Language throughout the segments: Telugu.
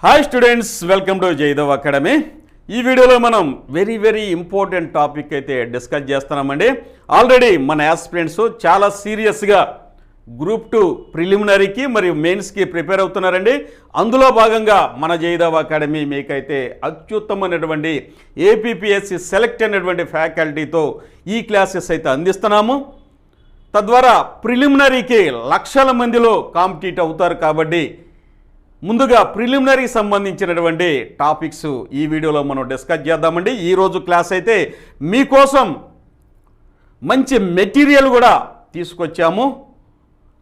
Hi students, welcome to Jaidev academy. ఈ వీడియోలో మనం వెరీ ఇంపార్టెంట్ టాపిక్ అయితే డిస్కస్ చేస్తున్నామండి. ఆల్రెడీ మన యాస్పిరెంట్స్ చాలా సీరియస్గా గ్రూప్ 2 ప్రిలిమినరీకి మరియు మెయిన్స్కి ప్రిపేర్ అవుతున్నారండి. అందులో భాగంగా మన జైదేవ్ అకాడమీ మీకైతే అత్యుత్తమైనటువంటి ఏపీపీఎస్సీ సెలెక్ట్ అయినటువంటి ఫ్యాకల్టీతో ఈ క్లాసెస్ అయితే అందిస్తున్నాము. తద్వారా ప్రిలిమినరీకి లక్షల మందిలో కాంపిటీట్ అవుతారు. కాబట్టి ముందుగా ప్రిలిమినరీకి సంబంధించినటువంటి టాపిక్స్ ఈ వీడియోలో మనం డిస్కస్ చేద్దామండి. ఈరోజు క్లాస్ అయితే మీకోసం మంచి మెటీరియల్ కూడా తీసుకొచ్చాము.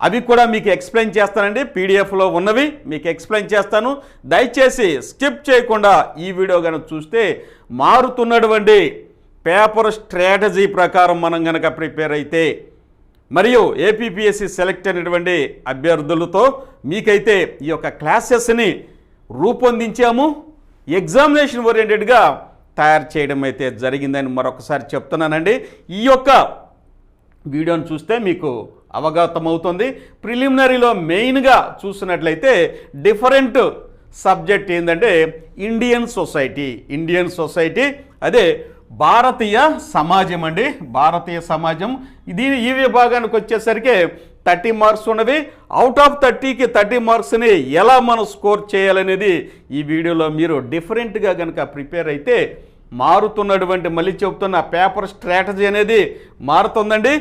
అవి కూడా మీకు ఎక్స్ప్లెయిన్ చేస్తానండి. పీడిఎఫ్లో ఉన్నవి మీకు ఎక్స్ప్లెయిన్ చేస్తాను. దయచేసి స్కిప్ చేయకుండా ఈ వీడియో కనుక చూస్తే మారుతున్నటువంటి పేపర్ స్ట్రాటజీ ప్రకారం మనం కనుక ప్రిపేర్ అయితే మరియు ఏపీపీఎస్సీ సెలెక్ట్ అయినటువంటి అభ్యర్థులతో మీకైతే ఈ యొక్క క్లాసెస్ని రూపొందించాము. ఎగ్జామినేషన్ ఓరియంటెడ్గా తయారు చేయడం అయితే జరిగిందని మరొకసారి చెప్తున్నానండి. ఈ యొక్క వీడియోని చూస్తే మీకు అవగతమవుతుంది. ప్రిలిమినరీలో మెయిన్గా చూసినట్లయితే డిఫరెంట్ సబ్జెక్ట్ ఏంటంటే ఇండియన్ సొసైటీ అదే భారతీయ సమాజం అండి. భారతీయ సమాజం ఈ విభాగానికి వచ్చేసరికి 30 మార్క్స్ ఉన్నవి. అవుట్ ఆఫ్ 30కి 30 మార్క్స్ని ఎలా మనం స్కోర్ చేయాలనేది ఈ వీడియోలో మీరు డిఫరెంట్గా కనుక ప్రిపేర్ అయితే మారుతున్నటువంటి, మళ్ళీ చెప్తున్న పేపర్ స్ట్రాటజీ అనేది మారుతుందండి.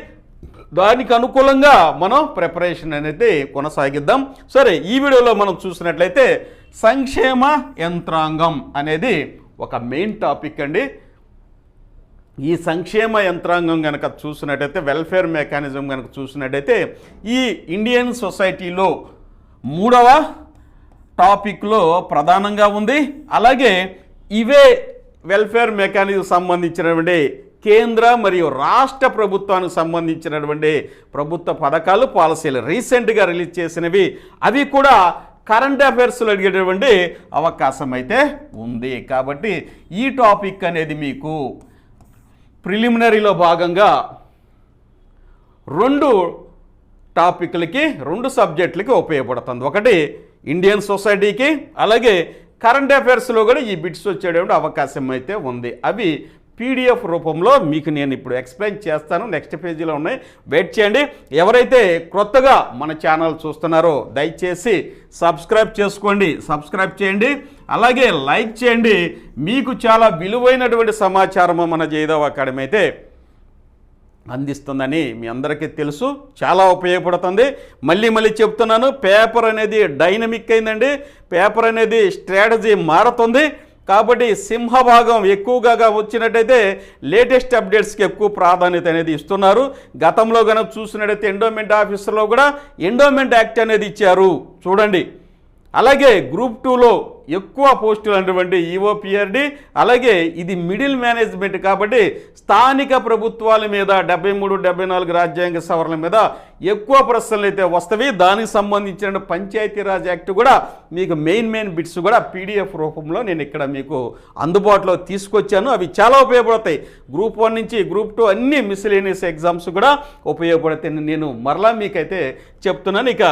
దానికి అనుకూలంగా మనం ప్రిపరేషన్ అనేది కొనసాగిద్దాం. సరే, ఈ వీడియోలో మనం చూసినట్లయితే సంక్షేమ యంత్రాంగం అనేది ఒక మెయిన్ టాపిక్ అండి. ఈ సంక్షేమ యంత్రాంగం కనుక చూసినట్టయితే, వెల్ఫేర్ మెకానిజం కనుక చూసినట్టయితే ఈ ఇండియన్ సొసైటీలో 3వ టాపిక్లో ప్రధానంగా ఉంది. అలాగే ఇవే వెల్ఫేర్ మెకానిజం సంబంధించినటువంటి కేంద్ర మరియు రాష్ట్ర ప్రభుత్వానికి సంబంధించినటువంటి ప్రభుత్వ పథకాలు, పాలసీలు రీసెంట్గా రిలీజ్ చేసినవి, అవి కూడా కరెంట్ అఫైర్స్లో అడిగేటటువంటి అవకాశం అయితే ఉంది. కాబట్టి ఈ టాపిక్ అనేది మీకు ప్రిలిమినరీలో భాగంగా 2 టాపిక్లకి 2 సబ్జెక్టులకి ఉపయోగపడుతుంది. ఒకటి ఇండియన్ సొసైటీకి, అలాగే కరెంట్ అఫైర్స్లో కూడా ఈ బిట్స్ వచ్చేటువంటి అవకాశం అయితే ఉంది. అవి పీడిఎఫ్ రూపంలో మీకు నేను ఇప్పుడు ఎక్స్ప్లెయిన్ చేస్తాను. నెక్స్ట్ పేజీలో ఉన్నాయి, వెయిట్ చేయండి. ఎవరైతే కొత్తగా మన ఛానల్ చూస్తున్నారో దయచేసి సబ్స్క్రైబ్ చేయండి, అలాగే లైక్ చేయండి. మీకు చాలా విలువైనటువంటి సమాచారము మన జైదేవ్ అకాడమీ అయితే అందిస్తుందని మీ అందరికీ తెలుసు. చాలా ఉపయోగపడుతుంది. మళ్ళీ చెప్తున్నాను, పేపర్ అనేది డైనమిక్ అయిందండి. పేపర్ అనేది స్ట్రాటజీ మారుతుంది. కాబట్టి సింహభాగం ఎక్కువగా వచ్చినట్టయితే లేటెస్ట్ అప్డేట్స్కి ఎక్కువ ప్రాధాన్యత అనేది ఇస్తున్నారు. గతంలో కనుక చూసినట్టయితే ఎండోమెంట్ ఆఫీసర్లో కూడా ఎండోమెంట్ యాక్ట్ అనేది ఇచ్చారు చూడండి. అలాగే గ్రూప్ 2లో ఎక్కువ పోస్టులు అన్నటువంటి ఈఓపిఆర్డి, అలాగే ఇది మిడిల్ మేనేజ్మెంట్ కాబట్టి స్థానిక ప్రభుత్వాల మీద 73, 74 రాజ్యాంగ సవరణ మీద ఎక్కువ ప్రశ్నలు అయితే వస్తవి. దానికి సంబంధించిన పంచాయతీరాజ్ యాక్ట్ కూడా మీకు మెయిన్ బిట్స్ కూడా పీడిఎఫ్ రూపంలో నేను ఇక్కడ మీకు అందుబాటులో తీసుకొచ్చాను. అవి చాలా ఉపయోగపడతాయి. గ్రూప్ 1 నుంచి గ్రూప్ 2 అన్ని మిస్లేనియస్ ఎగ్జామ్స్ కూడా ఉపయోగపడతాయి. నేను మరలా మీకైతే చెప్తున్నాను. ఇక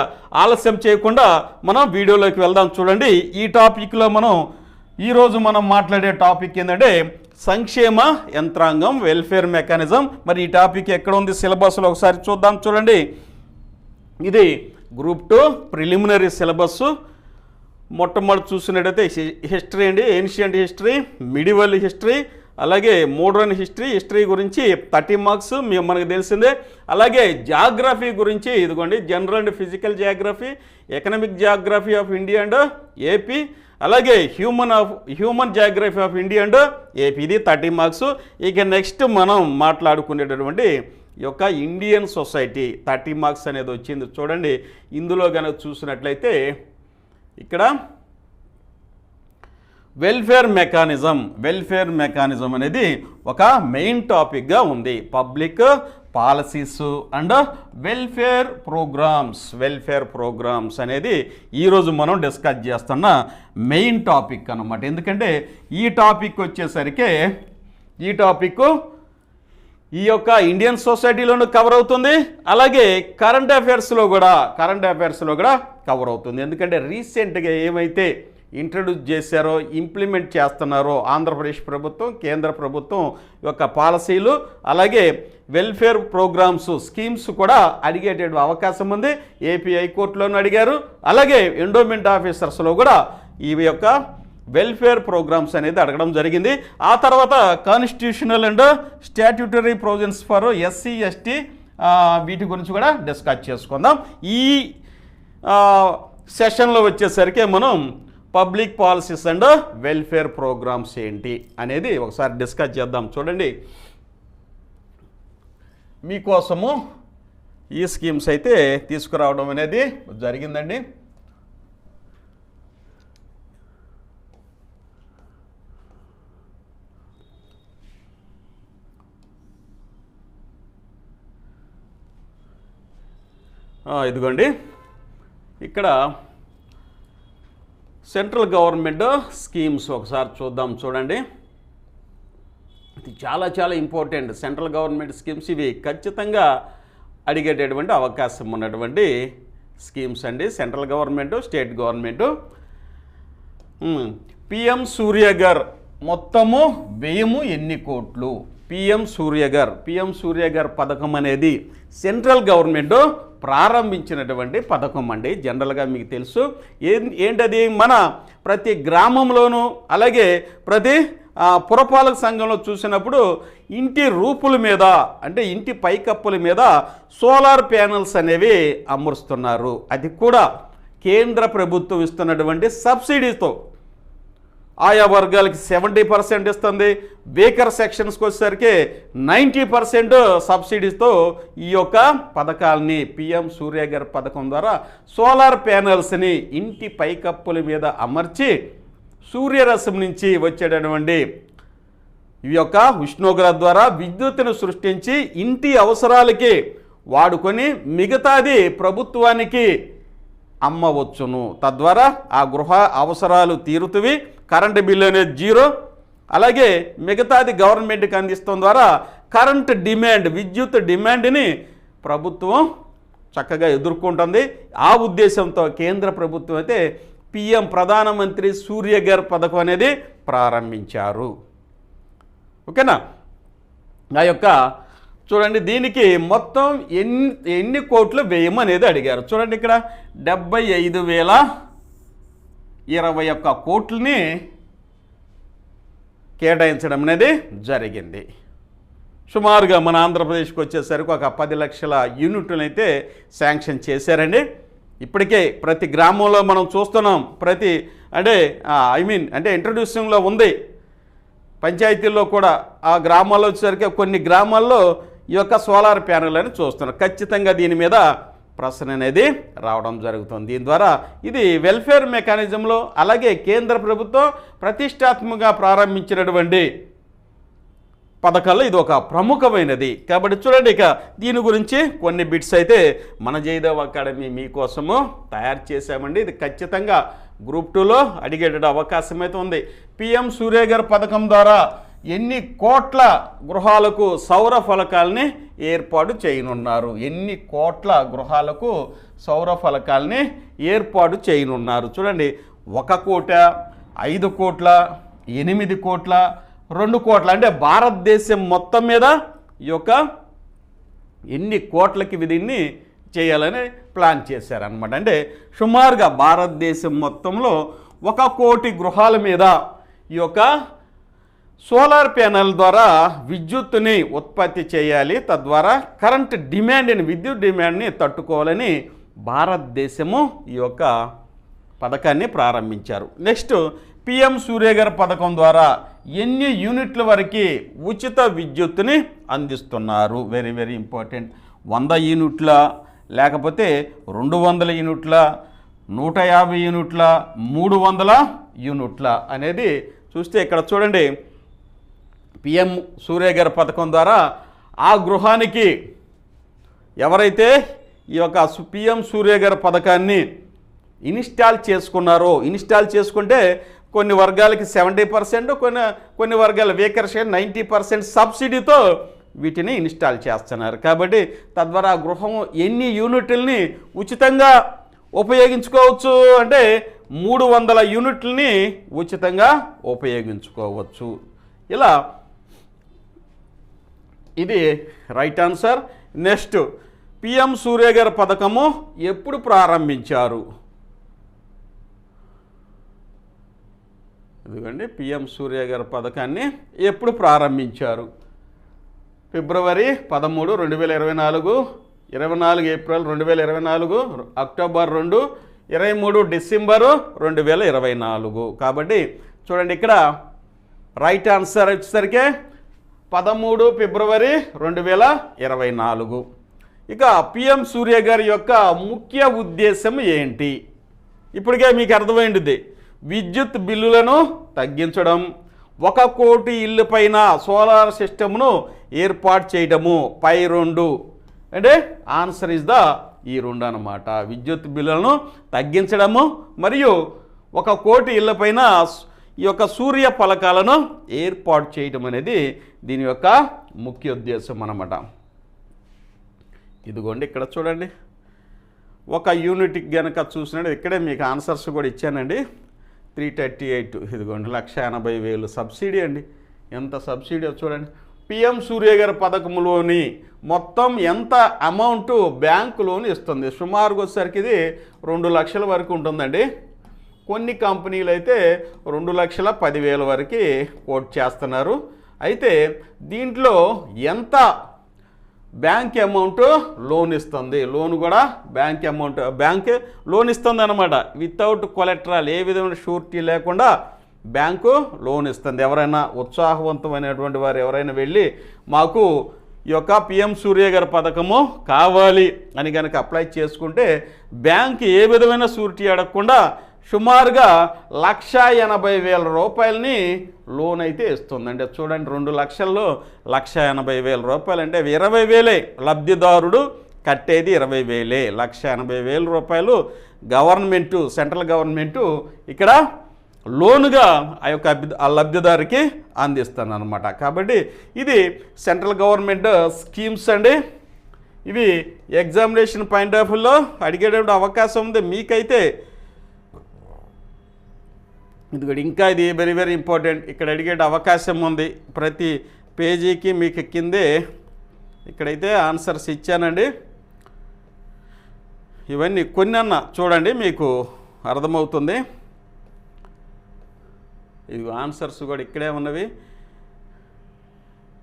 ఆలస్యం చేయకుండా మనం వీడియోలోకి వెళ్దాం. చూడండి, ఈ టాపిక్లో ఈరోజు మనం మాట్లాడే టాపిక్ ఏంటంటే సంక్షేమ యంత్రాంగం, వెల్ఫేర్ మెకానిజం. మరి ఈ టాపిక్ ఎక్కడ ఉంది సిలబస్లో ఒకసారి చూద్దాం. చూడండి, ఇది గ్రూప్ 2 ప్రిలిమినరీ సిలబస్. మొట్టమొదటి చూసినట్టయితే హిస్టరీ అండి, ఏన్షియంట్ హిస్టరీ, మిడివల్ హిస్టరీ, అలాగే మోడర్న్ హిస్టరీ గురించి 30 మార్క్స్ మనకు తెలిసిందే. అలాగే జాగ్రఫీ గురించి ఇదిగోండి, general and physical geography, economic geography of India and AP, అలాగే human geography of India and AP, ఇది 30 మార్క్స్. ఇక నెక్స్ట్ మనం మాట్లాడుకునేటటువంటి ఈ యొక్క ఇండియన్ సొసైటీ 30 మార్క్స్ అనేది వచ్చింది. చూడండి, ఇందులో కనుక చూసినట్లయితే ఇక్కడ వెల్ఫేర్ మెకానిజం అనేది ఒక మెయిన్ టాపిక్గా ఉంది. Public policies and welfare programmes అనేది ఈరోజు మనం డిస్కస్ చేస్తున్న మెయిన్ టాపిక్ అన్నమాట. ఎందుకంటే ఈ టాపిక్ వచ్చేసరికి ఈ యొక్క ఇండియన్ సొసైటీలోనూ కవర్ అవుతుంది, అలాగే కరెంట్ అఫైర్స్లో కూడా కవర్ అవుతుంది. ఎందుకంటే రీసెంట్గా ఏమైతే ఇంట్రడ్యూస్ చేశారో ఇంప్లిమెంట్ చేస్తున్నారో ఆంధ్రప్రదేశ్ ప్రభుత్వం కేంద్ర ప్రభుత్వం యొక్క పాలసీలు అలాగే వెల్ఫేర్ ప్రోగ్రామ్స్ స్కీమ్స్ కూడా అడిగేట అవకాశం ఉంది. ఏపీ హైకోర్టులోనూ అడిగారు, అలాగే ఎండోమెంట్ ఆఫీసర్స్లో కూడా ఈ యొక్క వెల్ఫేర్ ప్రోగ్రామ్స్ అనేది అడగడం జరిగింది. ఆ తర్వాత constitutional and statutory provisions for SC ST వీటి గురించి కూడా డిస్కస్ చేసుకుందాం. ఈ సెషన్లో వచ్చేసరికి మనం public policies and welfare programmes ఏంటి అనేది ఒకసారి డిస్కస్ చేద్దాం. చూడండి, మీకోసము ఈ స్కీమ్స్ అయితే తీసుకురావడం అనేది జరిగిందండి. ఇదిగోండి, ఇక్కడ సెంట్రల్ గవర్నమెంట్ స్కీమ్స్ ఒకసారి చూద్దాం. చూడండి, ఇది చాలా చాలా ఇంపార్టెంట్. సెంట్రల్ గవర్నమెంట్ స్కీమ్స్ ఇవి ఖచ్చితంగా అడిగేటటువంటి అవకాశం ఉన్నటువంటి స్కీమ్స్ అండి. Central government state government. PM Surya Ghar మొత్తము వ్యయము ఎన్ని కోట్లు? పిఎం సూర్యఘర్ పథకం అనేది సెంట్రల్ గవర్నమెంట్ ప్రారంభించినటువంటి పథకం అండి. జనరల్గా మీకు తెలుసు ఏంటది, మన ప్రతి గ్రామంలోనూ అలాగే ప్రతి పురపాలక సంఘంలో చూసినప్పుడు ఇంటి రూపుల మీద అంటే ఇంటి పైకప్పుల మీద సోలార్ ప్యానెల్స్ అనేవి అమరుస్తున్నారు. అది కూడా కేంద్ర ప్రభుత్వం ఇస్తున్నటువంటి సబ్సిడీతో. ఆయా వర్గాలకి 70% ఇస్తుంది. వేకర్ సెక్షన్స్కి వచ్చేసరికి 90% సబ్సిడీస్తో ఈ యొక్క పథకాలని పిఎం సూర్యఘర్ పథకం ద్వారా సోలార్ ప్యానెల్స్ని ఇంటి పైకప్పుల మీద అమర్చి సూర్యరశ్మి నుంచి వచ్చేటటువంటి ఈ యొక్క ఉష్ణోగ్రత ద్వారా విద్యుత్తును సృష్టించి ఇంటి అవసరాలకి వాడుకొని మిగతాది ప్రభుత్వానికి అమ్మవచ్చును. తద్వారా ఆ గృహ అవసరాలు తీరుతువి, కరెంటు బిల్లు అనేది 0, అలాగే మిగతాది గవర్నమెంట్కి అందిస్తాం ద్వారా కరెంట్ డిమాండ్ విద్యుత్ డిమాండ్ని ప్రభుత్వం చక్కగా ఎదుర్కొంటుంది. ఆ ఉద్దేశంతో కేంద్ర ప్రభుత్వం అయితే పిఎం ప్రధానమంత్రి సూర్యఘర్ పథకం అనేది ప్రారంభించారు. ఓకేనా? ఆ యొక్క చూడండి, దీనికి మొత్తం ఎన్ని కోట్లు వ్యయం అనేది అడిగారు. చూడండి, ఇక్కడ 75,021 కోట్లని కేటాయించడం అనేది జరిగింది. సుమారుగా మన ఆంధ్రప్రదేశ్కి వచ్చేసరికి ఒక 10 లక్షల యూనిట్లను అయితే శాంక్షన్ చేశారండి. ఇప్పటికే ప్రతి గ్రామంలో మనం చూస్తున్నాం. అంటే ఇంట్రడ్యూసింగ్లో ఉంది. పంచాయతీల్లో కూడా ఆ గ్రామాల్లో వచ్చేసరికి కొన్ని గ్రామాల్లో ఈ యొక్క సోలార్ ప్యానెల్ అని చూస్తున్నారు. ఖచ్చితంగా దీని మీద ప్రశ్న అనేది రావడం జరుగుతుంది. దీని ద్వారా ఇది వెల్ఫేర్ మెకానిజంలో అలాగే కేంద్ర ప్రభుత్వం ప్రతిష్టాత్మకంగా ప్రారంభించినటువంటి పథకాల్లో ఇది ఒక ప్రముఖమైనది. కాబట్టి చూడండి, ఇక దీని గురించి కొన్ని బిట్స్ అయితే మన జయదేవ్ అకాడమీ మీకోసము తయారు చేశామండి. ఇది ఖచ్చితంగా గ్రూప్ 2లో అడిగేట అవకాశం అయితే ఉంది. పిఎం సూర్యఘర్ పథకం ద్వారా ఎన్ని కోట్ల గృహాలకు సౌర ఫలకాలని ఏర్పాటు చేయనున్నారు? ఎన్ని కోట్ల గృహాలకు సౌర ఫలకాలని ఏర్పాటు చేయనున్నారు? చూడండి, 1 కోట, 5 కోట్ల, 8 కోట్ల, 2 కోట్ల, అంటే భారతదేశం మొత్తం మీద ఈ యొక్క ఎన్ని కోట్లకి దీన్ని చేయాలని ప్లాన్ చేశారనమాట. అంటే సుమారుగా భారతదేశం మొత్తంలో 1 కోటి గృహాల మీద ఈ యొక్క సోలార్ ప్యానెల్ ద్వారా విద్యుత్తుని ఉత్పత్తి చేయాలి. తద్వారా కరెంట్ డిమాండ్ని విద్యుత్ డిమాండ్ని తట్టుకోవాలని భారతదేశము ఈ యొక్క పథకాన్ని ప్రారంభించారు. నెక్స్ట్, పిఎం సూర్యఘర్ పథకం ద్వారా ఎన్ని యూనిట్ల వరకు ఉచిత విద్యుత్తుని అందిస్తున్నారు? Very very important. 100 యూనిట్ల, లేకపోతే 200 యూనిట్ల, 150 యూనిట్ల, 300 యూనిట్ల అనేది చూస్తే ఇక్కడ చూడండి, పిఎం సూర్యఘర్ పథకం ద్వారా ఆ గృహానికి ఎవరైతే ఈ యొక్క పిఎం సూర్యఘర్ పథకాన్ని ఇన్స్టాల్ చేసుకుంటే కొన్ని వర్గాలకి 70%, కొన్ని వర్గాల వేకర్ షేర్ 90% సబ్సిడీతో వీటిని ఇన్స్టాల్ చేస్తున్నారు. కాబట్టి తద్వారా గృహం ఎన్ని యూనిట్లని ఉచితంగా ఉపయోగించుకోవచ్చు అంటే 300 యూనిట్లని ఉచితంగా ఉపయోగించుకోవచ్చు. ఇలా ఇది right answer. Next, PM Suryaghar పథకము ఎప్పుడు ప్రారంభించారు? ఎందుకండి పిఎం సూర్యఘర్ పథకాన్ని ఎప్పుడు ప్రారంభించారు? February 13, 2024, 24 April 2024, October 2, 23 December 2024. కాబట్టి చూడండి ఇక్కడ రైట్ ఆన్సర్ వచ్చేసరికి 13 ఫిబ్రవరి 2024. ఇక పిఎం సూర్యఘర్ యొక్క ముఖ్య ఉద్దేశం ఏంటి? ఇప్పటికే మీకు అర్థమైంది. విద్యుత్ బిల్లులను తగ్గించడం, 1 కోటి ఇల్లు పైన సోలార్ సిస్టమ్ను ఏర్పాటు చేయడము. పై 2 అంటే ఆన్సర్ ఇస్ ఈ 2 అన్నమాట. విద్యుత్ బిల్లులను తగ్గించడము మరియు 1 కోటి ఇళ్ల పైన ఈ యొక్క సూర్య ఫలకాలను ఏర్పాటు చేయడం అనేది దీని యొక్క ముఖ్య ఉద్దేశం అన్నమాట. ఇదిగోండి ఇక్కడ చూడండి, 1 యూనిట్కి కనుక చూసినట్టు ఇక్కడే మీకు ఆన్సర్స్ కూడా ఇచ్చానండి. 338 ఇదిగోండి 1,80,000 సబ్సిడీ అండి. ఎంత సబ్సిడీ చూడండి. పిఎం సూర్యఘర్ పథకంలోని మొత్తం ఎంత అమౌంట్ బ్యాంకు లోన్ ఇస్తుంది? సుమారుగా వచ్చేసరికి ఇది 2 లక్షల వరకు ఉంటుందండి. కొన్ని కంపెనీలు అయితే 2,10,000 వరకు కోట్ చేస్తున్నారు. అయితే దీంట్లో ఎంత బ్యాంక్ అమౌంట్ లోన్ ఇస్తుంది? లోన్ కూడా బ్యాంక్ లోన్ ఇస్తుంది అనమాట. వితౌట్ కొలెటరల్, ఏ విధమైన షూరిటీ లేకుండా బ్యాంకు లోన్ ఇస్తుంది. ఎవరైనా ఉత్సాహవంతమైనటువంటి వారు ఎవరైనా వెళ్ళి మాకు ఈ యొక్క పిఎం సూర్యఘర్ పథకము కావాలి అని కనుక అప్లై చేసుకుంటే బ్యాంక్ ఏ విధమైన షూరిటీ అడగకుండా సుమారుగా 1,80,000 రూపాయలని లోన్ అయితే ఇస్తుంది. అంటే చూడండి, 2 లక్షల్లో 1,80,000 రూపాయలు అంటే 20,000 లబ్ధిదారుడు కట్టేది 20,000. 1,80,000 రూపాయలు గవర్నమెంటు, సెంట్రల్ గవర్నమెంటు ఇక్కడ లోనుగా ఆ లబ్ధిదారికి అందిస్తాను అనమాట. కాబట్టి ఇది సెంట్రల్ గవర్నమెంట్ స్కీమ్స్ అండి. ఇవి ఎగ్జామినేషన్ పాయింట్ ఆఫ్ వ్యూలో అడిగేటప్పుడు అవకాశం ఉంది మీకైతే. ఎందుకంటే ఇంకా ఇది వెరీ వెరీ ఇంపార్టెంట్. ఇక్కడ అడిగే అవకాశం ఉంది. ప్రతి పేజీకి మీకు కిందే ఇక్కడైతే ఆన్సర్స్ ఇచ్చానండి. ఇవన్నీ కొన్నన్నా చూడండి, మీకు అర్థమవుతుంది. ఇది ఆన్సర్స్ కూడా ఇక్కడే ఉన్నవి.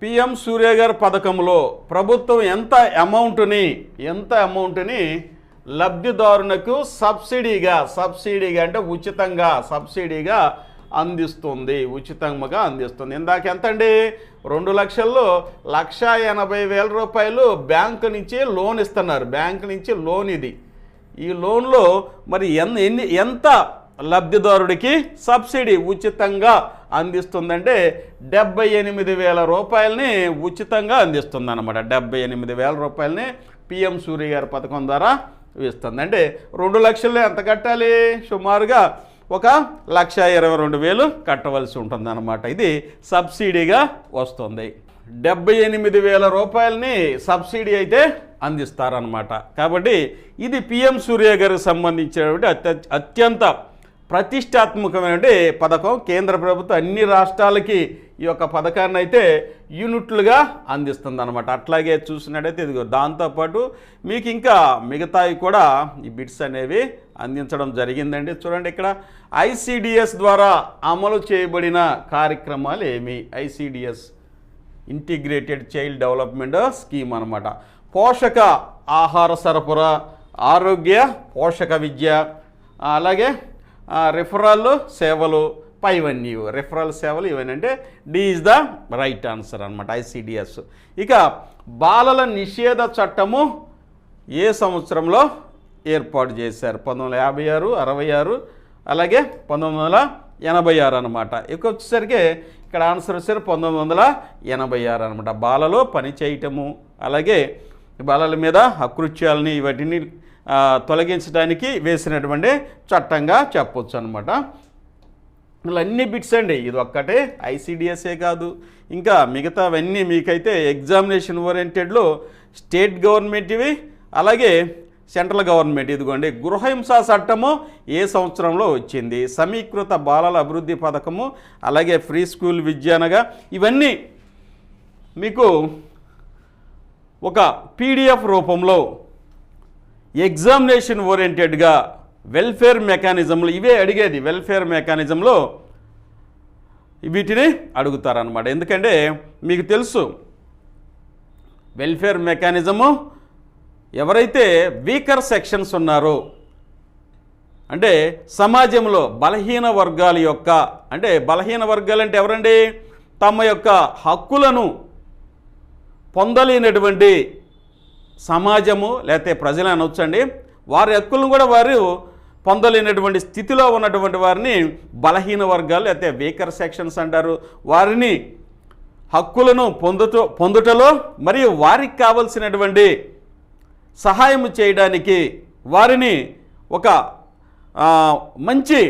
పిఎం సూర్యఘర్ పథకంలో ప్రభుత్వం ఎంత అమౌంట్ని లబ్ధిదారులకు సబ్సిడీగా అంటే సబ్సిడీగా అందిస్తుంది. ఇందాక ఎంత అండి? 2 లక్షల్లో 1,80,000 రూపాయలు బ్యాంకు నుంచి లోన్ ఇస్తున్నారు. బ్యాంకు నుంచి లోన్ ఇది. ఈ లోన్లో మరి ఎంత లబ్ధిదారుడికి సబ్సిడీ ఉచితంగా అందిస్తుందంటే 78,000 రూపాయలని ఉచితంగా అందిస్తుంది అనమాట. 78,000 రూపాయలని పిఎం సూర్యఘర్ పథకం ద్వారా ఇస్తుంది. అంటే 2 లక్షల్లో ఎంత కట్టాలి? సుమారుగా 1,22,000 కట్టవలసి ఉంటుంది అనమాట. ఇది సబ్సిడీగా వస్తుంది. 78,000 రూపాయలని సబ్సిడీ అయితే అందిస్తారనమాట. కాబట్టి ఇది పిఎం సూర్యఘర్కి సంబంధించినటువంటి అత్యంత ప్రతిష్టాత్మకమైన పథకం. కేంద్ర ప్రభుత్వం అన్ని రాష్ట్రాలకి ఈ యొక్క పథకాన్ని అయితే యూనిట్లుగా అందిస్తుంది అనమాట. అట్లాగే చూసినట్టయితే ఇదిగో దాంతోపాటు మీకు ఇంకా మిగతావి కూడా ఈ బిట్స్ అనేవి అందించడం జరిగిందండి. చూడండి ఇక్కడ ఐసిడిఎస్ ద్వారా అమలు చేయబడిన కార్యక్రమాలు ఏమి? ICDS integrated child development scheme అనమాట. పోషక ఆహార సరఫరా, ఆరోగ్య పోషక విద్య, అలాగే రిఫరల్ సేవలు, పైవన్నీ రిఫరల్ సేవలు ఇవన్నీ. అంటే D is the right answer అనమాట, ఐసిడిఎస్. ఇక బాలల నిషేధ చట్టము ఏ సంవత్సరంలో ఏర్పాటు చేశారు? 1956, 66, అలాగే 1986 అనమాట. ఇక వచ్చేసరికి ఇక్కడ ఆన్సర్ వచ్చేసరికి 1986 అనమాట. బాలలో పని చేయటము, అలాగే బాలల మీద అకృత్యాలని వాటిని తొలగించడానికి వేసినటువంటి చట్టంగా చెప్పొచ్చు అనమాట. ఇలా అన్ని బిట్స్ అండి. ఇది ఒక్కటే ఐసిడిఎస్ఏ కాదు, ఇంకా మిగతావన్నీ మీకైతే ఎగ్జామినేషన్ ఓరియంటెడ్లో స్టేట్ గవర్నమెంట్వి, అలాగే సెంట్రల్ గవర్నమెంట్. ఇదిగోండి గృహహింసా చట్టము ఏ సంవత్సరంలో వచ్చింది, సమీకృత బాలల అభివృద్ధి పథకము, అలాగే ఫ్రీ స్కూల్ విద్యానగా, ఇవన్నీ మీకు ఒక పీడిఎఫ్ రూపంలో ఎగ్జామినేషన్ ఓరియంటెడ్గా వెల్ఫేర్ మెకానిజంలు ఇవే అడిగేది. వెల్ఫేర్ మెకానిజంలో వీటిని అడుగుతారనమాట. ఎందుకంటే మీకు తెలుసు వెల్ఫేర్ మెకానిజము ఎవరైతే వీకర్ సెక్షన్స్ ఉన్నారో, అంటే సమాజంలో బలహీన వర్గాల యొక్క, అంటే బలహీన వర్గాలు అంటే ఎవరండి, తమ యొక్క హక్కులను పొందలేనటువంటి సమాజము లేకపోతే ప్రజలు అనొచ్చండి, వారి హక్కులను కూడా వారు పొందలేనటువంటి స్థితిలో ఉన్నటువంటి వారిని బలహీన వర్గాలు లేకపోతే వీకర్ సెక్షన్స్ అంటారు. వారిని హక్కులను పొందుటలో మరియు వారికి కావలసినటువంటి సహాయం చేయడానికి, వారిని ఒక మంచి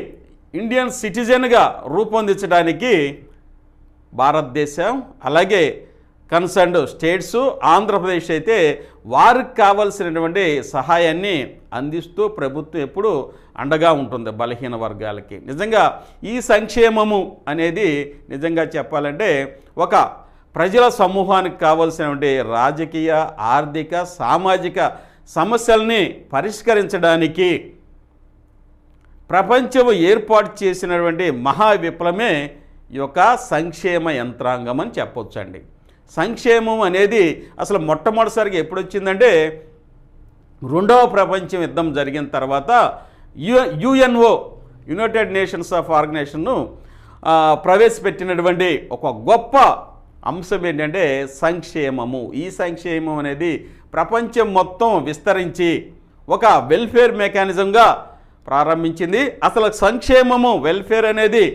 ఇండియన్ సిటిజన్గా రూపొందించడానికి భారతదేశం అలాగే కన్సర్న్డ్ స్టేట్స్, ఆంధ్రప్రదేశ్ అయితే వారికి కావలసినటువంటి సహాయాన్ని అందిస్తూ ప్రభుత్వం ఎప్పుడు అండగా ఉంటుంది బలహీన వర్గాలకి. నిజంగా ఈ సంక్షేమము అనేది నిజంగా చెప్పాలంటే ఒక ప్రజల సమూహానికి కావలసినటువంటి రాజకీయ, ఆర్థిక, సామాజిక సమస్యల్ని పరిష్కరించడానికి ప్రపంచం ఏర్పాటు చేసినటువంటి మహా విప్లవమే ఈ యొక్క సంక్షేమ యంత్రాంగం అని చెప్పొచ్చండి. సంక్షేమం అనేది అసలు మొట్టమొదటిసారిగా ఎప్పుడు వచ్చిందంటే రెండవ ప్రపంచ యుద్ధం జరిగిన తర్వాత యుఎన్ఓ యునైటెడ్ నేషన్స్ ఆఫ్ ఆర్గనైజేషన్ను ప్రవేశపెట్టినటువంటి ఒక గొప్ప అంశం ఏంటంటే సంక్షేమము. ఈ సంక్షేమం అనేది ప్రపంచం మొత్తం విస్తరించి ఒక వెల్ఫేర్ మెకానిజంగా ప్రారంభించింది. అసలు సంక్షేమము వెల్ఫేర్ అనేది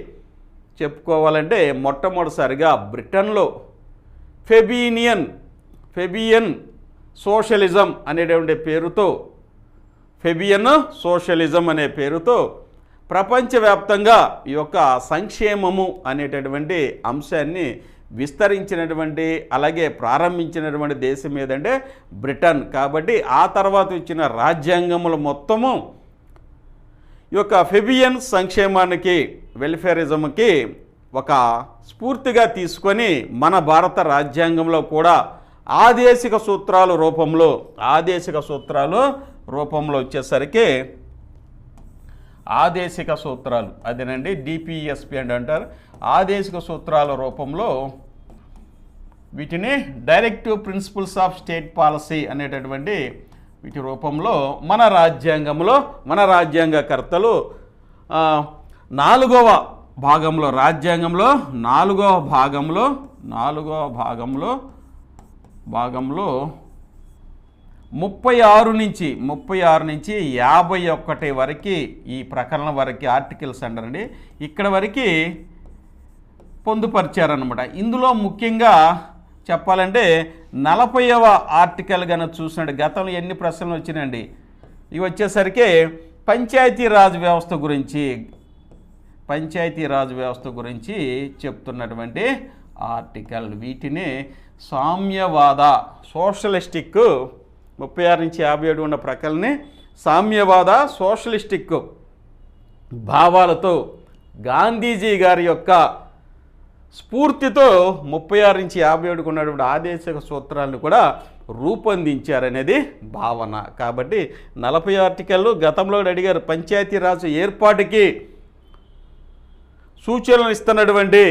చెప్పుకోవాలంటే మొట్టమొదటిసారిగా బ్రిటన్లో ఫెబియన్ సోషలిజం అనేటువంటి పేరుతో, ఫెబియన్ సోషలిజం అనే పేరుతో ప్రపంచవ్యాప్తంగా ఈ యొక్క సంక్షేమము అనేటటువంటి అంశాన్ని విస్తరించినటువంటి అలాగే ప్రారంభించినటువంటి దేశం ఏదంటే బ్రిటన్. కాబట్టి ఆ తర్వాత వచ్చిన రాజ్యాంగములు మొత్తము ఈ యొక్క ఫెబియన్ సంక్షేమానికి, వెల్ఫేరిజంకి ఒక స్ఫూర్తిగా తీసుకొని మన భారత రాజ్యాంగంలో కూడా ఆదేశిక సూత్రాలు రూపంలో వచ్చేసరికి ఆదేశిక సూత్రాలు అదేనండి డిపిఎస్పి అని అంటారు. ఆదేశిక సూత్రాల రూపంలో వీటిని directive principles of state policy అనేటటువంటి వీటి రూపంలో మన రాజ్యాంగంలో మన రాజ్యాంగకర్తలు నాలుగవ భాగంలో 36 నుంచి 51 వరకు ఈ ప్రకరణం వరకు ఆర్టికల్స్ అంటారండి. ఇక్కడ వరకు పొందుపరిచారనమాట. ఇందులో ముఖ్యంగా చెప్పాలంటే 40వ ఆర్టికల్ కనుక చూసినట్టు గతంలో ఎన్ని ప్రశ్నలు వచ్చినాయండి, ఇవి వచ్చేసరికి పంచాయతీరాజ్ వ్యవస్థ గురించి చెప్తున్నటువంటి ఆర్టికల్. వీటిని సామ్యవాద సోషలిస్టిక్ 36 నుంచి 57 ఉన్న ప్రకల్ని సామ్యవాద సోషలిస్టిక్ భావాలతో గాంధీజీ గారి యొక్క స్ఫూర్తితో 36 నుంచి 57 ఉన్నటువంటి ఆదేశిక సూత్రాలను కూడా రూపొందించారనేది భావన. కాబట్టి 40 ఆర్టికల్ గతంలో అడిగారు పంచాయతీరాజ్ ఏర్పాటుకి సూచనలు ఇస్తున్నటువంటి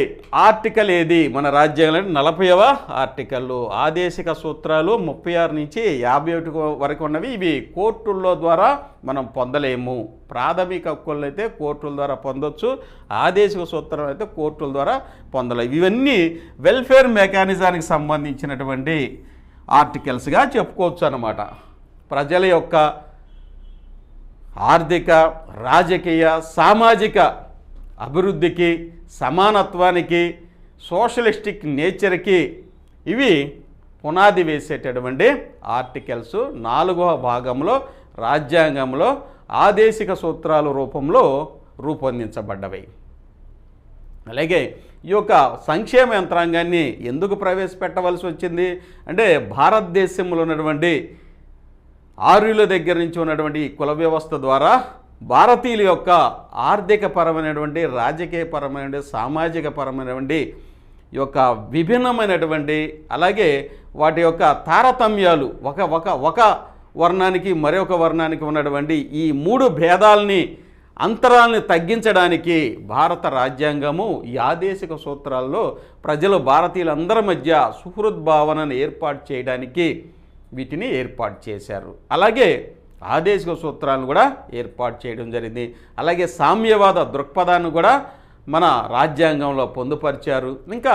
ఆర్టికల్ ఏది మన రాజ్యాంగంలో 40వ ఆర్టికల్. ఆదేశిక సూత్రాలు 36 నుంచి 51 వరకు ఉన్నవి. ఇవి కోర్టుల ద్వారా మనం పొందలేము. ప్రాథమిక హక్కులను అయితే కోర్టుల ద్వారా పొందొచ్చు, ఆదేశిక సూత్రాలు అయితే కోర్టుల ద్వారా పొందలేము. ఇవన్నీ వెల్ఫేర్ మెకానిజానికి సంబంధించినటువంటి ఆర్టికల్స్గా చెప్పుకోవచ్చు అన్నమాట. ప్రజల యొక్క ఆర్థిక, రాజకీయ, సామాజిక అభివృద్ధికి, సమానత్వానికి, సోషలిస్టిక్ నేచర్కి ఇవి పునాది వేసేటటువంటి ఆర్టికల్స్ 4వ భాగంలో రాజ్యాంగంలో ఆదేశిక సూత్రాల రూపంలో రూపొందించబడ్డవి. అలాగే ఈ యొక్క సంక్షేమ యంత్రాంగాన్ని ఎందుకు ప్రవేశపెట్టవలసి వచ్చింది అంటే భారతదేశంలో ఉన్నటువంటి ఆర్యుల దగ్గర నుంచి ఉన్నటువంటి ఈ కుల వ్యవస్థ ద్వారా భారతీయుల యొక్క ఆర్థిక పరమైనటువంటి, రాజకీయ పరమైనటువంటి, సామాజిక పరమైనటువంటి ఈ యొక్క విభిన్నమైనటువంటి, అలాగే వాటి యొక్క తారతమ్యాలు ఒక వర్ణానికి మరొక వర్ణానికి ఉన్నటువంటి ఈ 3 భేదాలని, అంతరాలని తగ్గించడానికి భారత రాజ్యాంగము ఈ ఆదేశిక సూత్రాల్లో ప్రజలు, భారతీయులందరి మధ్య సుహృద్భావనను ఏర్పాటు చేయడానికి వీటిని ఏర్పాటు చేశారు. అలాగే ఆదేశిక సూత్రాలను కూడా ఏర్పాటు చేయడం జరిగింది. అలాగే సామ్యవాద దృక్పథాన్ని కూడా మన రాజ్యాంగంలో పొందుపరిచారు. ఇంకా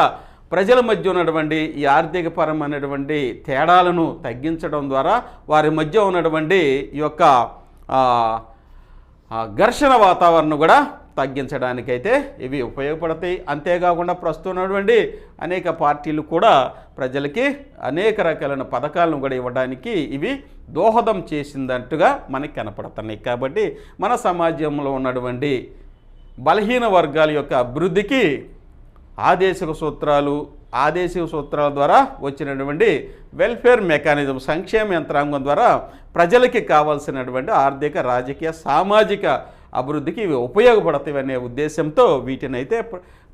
ప్రజల మధ్య ఉన్నటువంటి ఈ ఆర్థిక పరమైనటువంటి తేడాలను తగ్గించడం ద్వారా వారి మధ్య ఉన్నటువంటి ఈ యొక్క ఘర్షణ వాతావరణం కూడా తగ్గించడానికైతే ఇవి ఉపయోగపడతాయి. అంతేకాకుండా ప్రస్తుతం ఉన్నటువంటి అనేక పార్టీలు కూడా ప్రజలకి అనేక రకాలైన పథకాలను కూడా ఇవ్వడానికి ఇవి దోహదం చేసిందంటుగా మనకి కనపడుతున్నాయి. కాబట్టి మన సమాజంలో ఉన్నటువంటి బలహీన వర్గాల యొక్క అభివృద్ధికి ఆదేశిక సూత్రాల ద్వారా వచ్చినటువంటి వెల్ఫేర్ మెకానిజం, సంక్షేమ యంత్రాంగం ద్వారా ప్రజలకి కావాల్సినటువంటి ఆర్థిక, రాజకీయ, సామాజిక అభివృద్ధికి ఇవి ఉపయోగపడతాయి అనే ఉద్దేశంతో వీటినైతే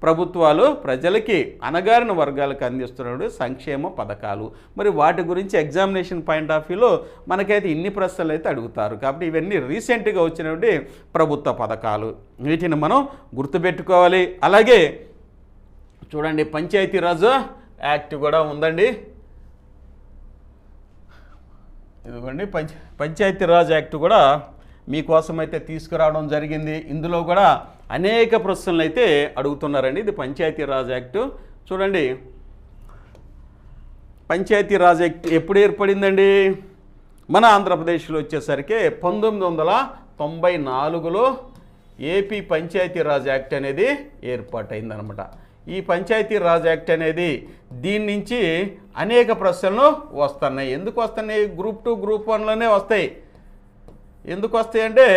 ప్రభుత్వాలు ప్రజలకి, అణగారిన వర్గాలకు అందిస్తున్న సంక్షేమ పథకాలు. మరి వాటి గురించి ఎగ్జామినేషన్ పాయింట్ ఆఫ్ వ్యూలో మనకైతే ఇన్ని ప్రశ్నలు అయితే అడుగుతారు. కాబట్టి ఇవన్నీ రీసెంట్గా వచ్చినటువంటి ప్రభుత్వ పథకాలు, వీటిని మనం గుర్తుపెట్టుకోవాలి. అలాగే చూడండి, పంచాయతీరాజ్ యాక్ట్ కూడా ఉందండి. ఇదిగోండి, పంచాయతీరాజ్ యాక్ట్ కూడా మీకోసం అయితే తీసుకురావడం జరిగింది. ఇందులో కూడా అనేక ప్రశ్నలు అయితే అడుగుతున్నారండి. ఇది పంచాయతీరాజ్ యాక్ట్. చూడండి, పంచాయతీరాజ్ యాక్ట్ ఎప్పుడు ఏర్పడిందండి? మన ఆంధ్రప్రదేశ్లో వచ్చేసరికి 1994లో ఏపీ పంచాయతీరాజ్ యాక్ట్ అనేది ఏర్పాటైందనమాట. ఈ పంచాయతీరాజ్ యాక్ట్ అనేది దీని నుంచి అనేక ప్రశ్నలు వస్తున్నాయి. ఎందుకు వస్తున్నాయి? గ్రూప్ 2, గ్రూప్ 1లోనే వస్తాయి. ఎందుకు వస్తాయి అంటే,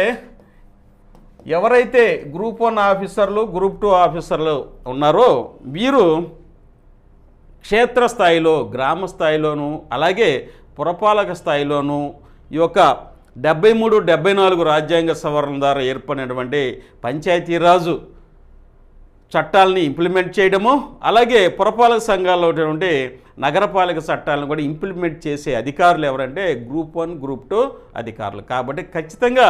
ఎవరైతే గ్రూప్ 1 ఆఫీసర్లు, గ్రూప్ 2 ఆఫీసర్లు ఉన్నారో వీరు క్షేత్రస్థాయిలో, గ్రామ స్థాయిలోను, అలాగే పురపాలక స్థాయిలోను ఈ యొక్క 73, 74 రాజ్యాంగ సవరణ ద్వారా ఏర్పడినటువంటి పంచాయతీరాజు చట్టాలని ఇంప్లిమెంట్ చేయడము, అలాగే పురపాలక సంఘాల్లో ఉన్నటువంటి నగరపాలక చట్టాలను కూడా ఇంప్లిమెంట్ చేసే అధికారులు ఎవరంటే గ్రూప్ 1, గ్రూప్ 2 అధికారులు. కాబట్టి ఖచ్చితంగా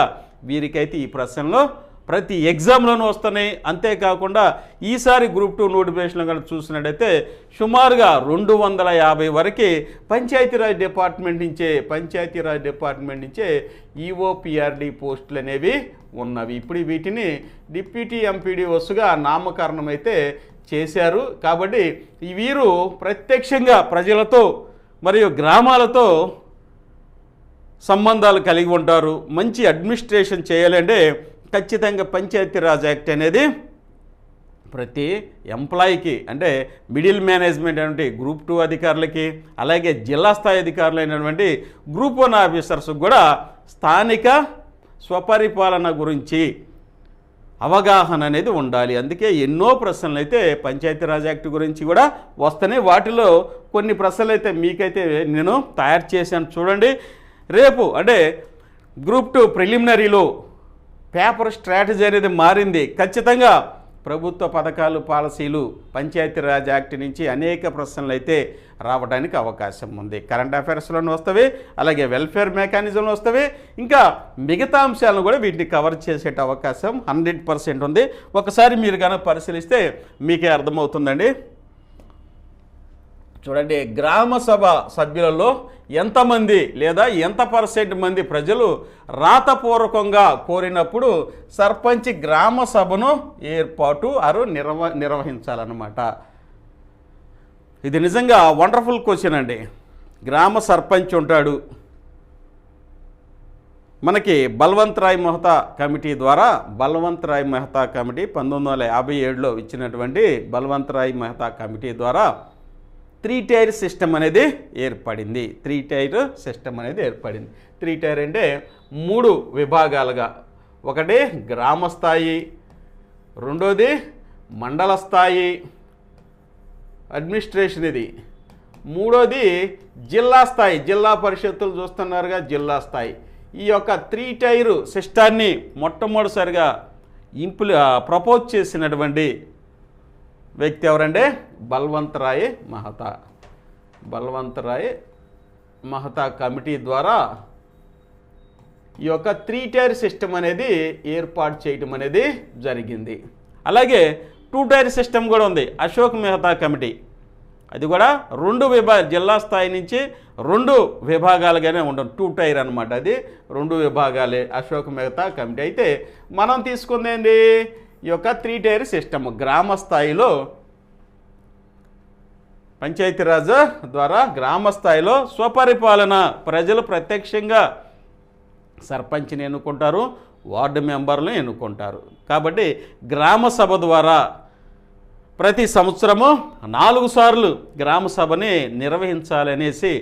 వీరికైతే ఈ ప్రశ్నలో ప్రతి ఎగ్జామ్లోనూ వస్తున్నాయి. అంతేకాకుండా ఈసారి గ్రూప్ 2 నోటిఫికేషన్లో కనుక చూసినట్టయితే సుమారుగా 250 వరకు పంచాయతీరాజ్ డిపార్ట్మెంట్ నుంచే ఈఓపిఆర్డి పోస్టులు అనేవి ఉన్నవి. ఇప్పుడు వీటిని డిప్యూటీ ఎంపీడీఓస్గా నామకరణం అయితే చేశారు. కాబట్టి వీరు ప్రత్యక్షంగా ప్రజలతో మరియు గ్రామాలతో సంబంధాలు కలిగి ఉంటారు. మంచి అడ్మినిస్ట్రేషన్ చేయాలంటే ఖచ్చితంగా పంచాయతీరాజ్ యాక్ట్ అనేది ప్రతి ఎంప్లాయీకి, అంటే మిడిల్ మేనేజ్మెంట్ అయినటువంటి గ్రూప్ 2 అధికారులకి, అలాగే జిల్లా స్థాయి అధికారులు అయినటువంటి గ్రూప్ 1 ఆఫీసర్స్కి కూడా స్థానిక స్వపరిపాలన గురించి అవగాహన అనేది ఉండాలి. అందుకే ఎన్నో ప్రశ్నలు అయితే పంచాయతీరాజ్ యాక్ట్ గురించి కూడా వస్తున్నాయి. వాటిలో కొన్ని ప్రశ్నలు అయితే మీకైతే నేను తయారు చేశాను. చూడండి, రేపు అంటే గ్రూప్ 2 ప్రిలిమినరీలో పేపర్ స్ట్రాటజీ అనేది మారింది. ఖచ్చితంగా ప్రభుత్వ పథకాలు, పాలసీలు పంచాయతీరాజ్ యాక్ట్ నుంచి అనేక ప్రశ్నలు అయితే రావడానికి అవకాశం ఉంది. కరెంట్ అఫైర్స్లోనూ వస్తవి, అలాగే వెల్ఫేర్ మెకానిజంలో వస్తవి, ఇంకా మిగతా అంశాలను కూడా వీటిని కవర్ చేసే అవకాశం 100% ఉంది. ఒకసారి మీరు కనుక పరిశీలిస్తే మీకే అర్థమవుతుందండి. చూడండి, గ్రామ సభ సభ్యులలో ఎంతమంది లేదా ఎంత % మంది ప్రజలు రాతపూర్వకంగా కోరినప్పుడు సర్పంచ్ గ్రామ సభను ఏర్పాటు నిర్వహించాలన్నమాట. ఇది నిజంగా వండర్ఫుల్ క్వశ్చన్ అండి. గ్రామ సర్పంచ్ ఉంటాడు. మనకి బల్వంత్ రాయ్ మెహతా కమిటీ ద్వారా, బల్వంత్ రాయ్ మెహతా కమిటీ 1957లో ఇచ్చినటువంటి బల్వంత్ రాయ్ మెహతా కమిటీ ద్వారా 3 టైర్ సిస్టమ్ అనేది ఏర్పడింది. 3 టైర్ సిస్టమ్ అనేది ఏర్పడింది. 3 టైర్ అంటే 3 విభాగాలుగా, ఒకటి గ్రామ స్థాయి, రెండోది మండల స్థాయి అడ్మినిస్ట్రేషన్, ఇది మూడోది జిల్లా స్థాయి, జిల్లా పరిషత్తులు చూస్తున్నారుగా, జిల్లా స్థాయి. ఈ యొక్క 3 టైర్ సిస్టాన్ని మొట్టమొదటిసారిగా ప్రపోజ్ చేసినటువంటి వ్యక్తి ఎవరంటే బల్వంతరాయ్ మెహతా. బల్వంతరాయ్ మెహతా కమిటీ ద్వారా ఈ యొక్క 3 టైర్ సిస్టమ్ అనేది ఏర్పాటు చేయడం అనేది జరిగింది. అలాగే 2 టైర్ సిస్టమ్ కూడా ఉంది, అశోక్ మెహతా కమిటీ. అది కూడా 2 జిల్లా స్థాయి నుంచి 2 విభాగాలుగానే ఉండదు, 2 టైర్ అనమాట. అది 2 విభాగాలే అశోక్ మెహతా కమిటీ. అయితే మనం తీసుకుంది ఏంటి, ఈ యొక్క 3 టైర్ సిస్టమ్ గ్రామ స్థాయిలో పంచాయతీరాజ్ ద్వారా గ్రామ స్థాయిలో స్వపరిపాలన, ప్రజలు ప్రత్యక్షంగా సర్పంచ్ని ఎన్నుకుంటారు, వార్డు మెంబర్లను ఎన్నుకుంటారు. కాబట్టి గ్రామ సభ ద్వారా ప్రతి సంవత్సరము 4 సార్లు గ్రామ సభని నిర్వహించాలనేసి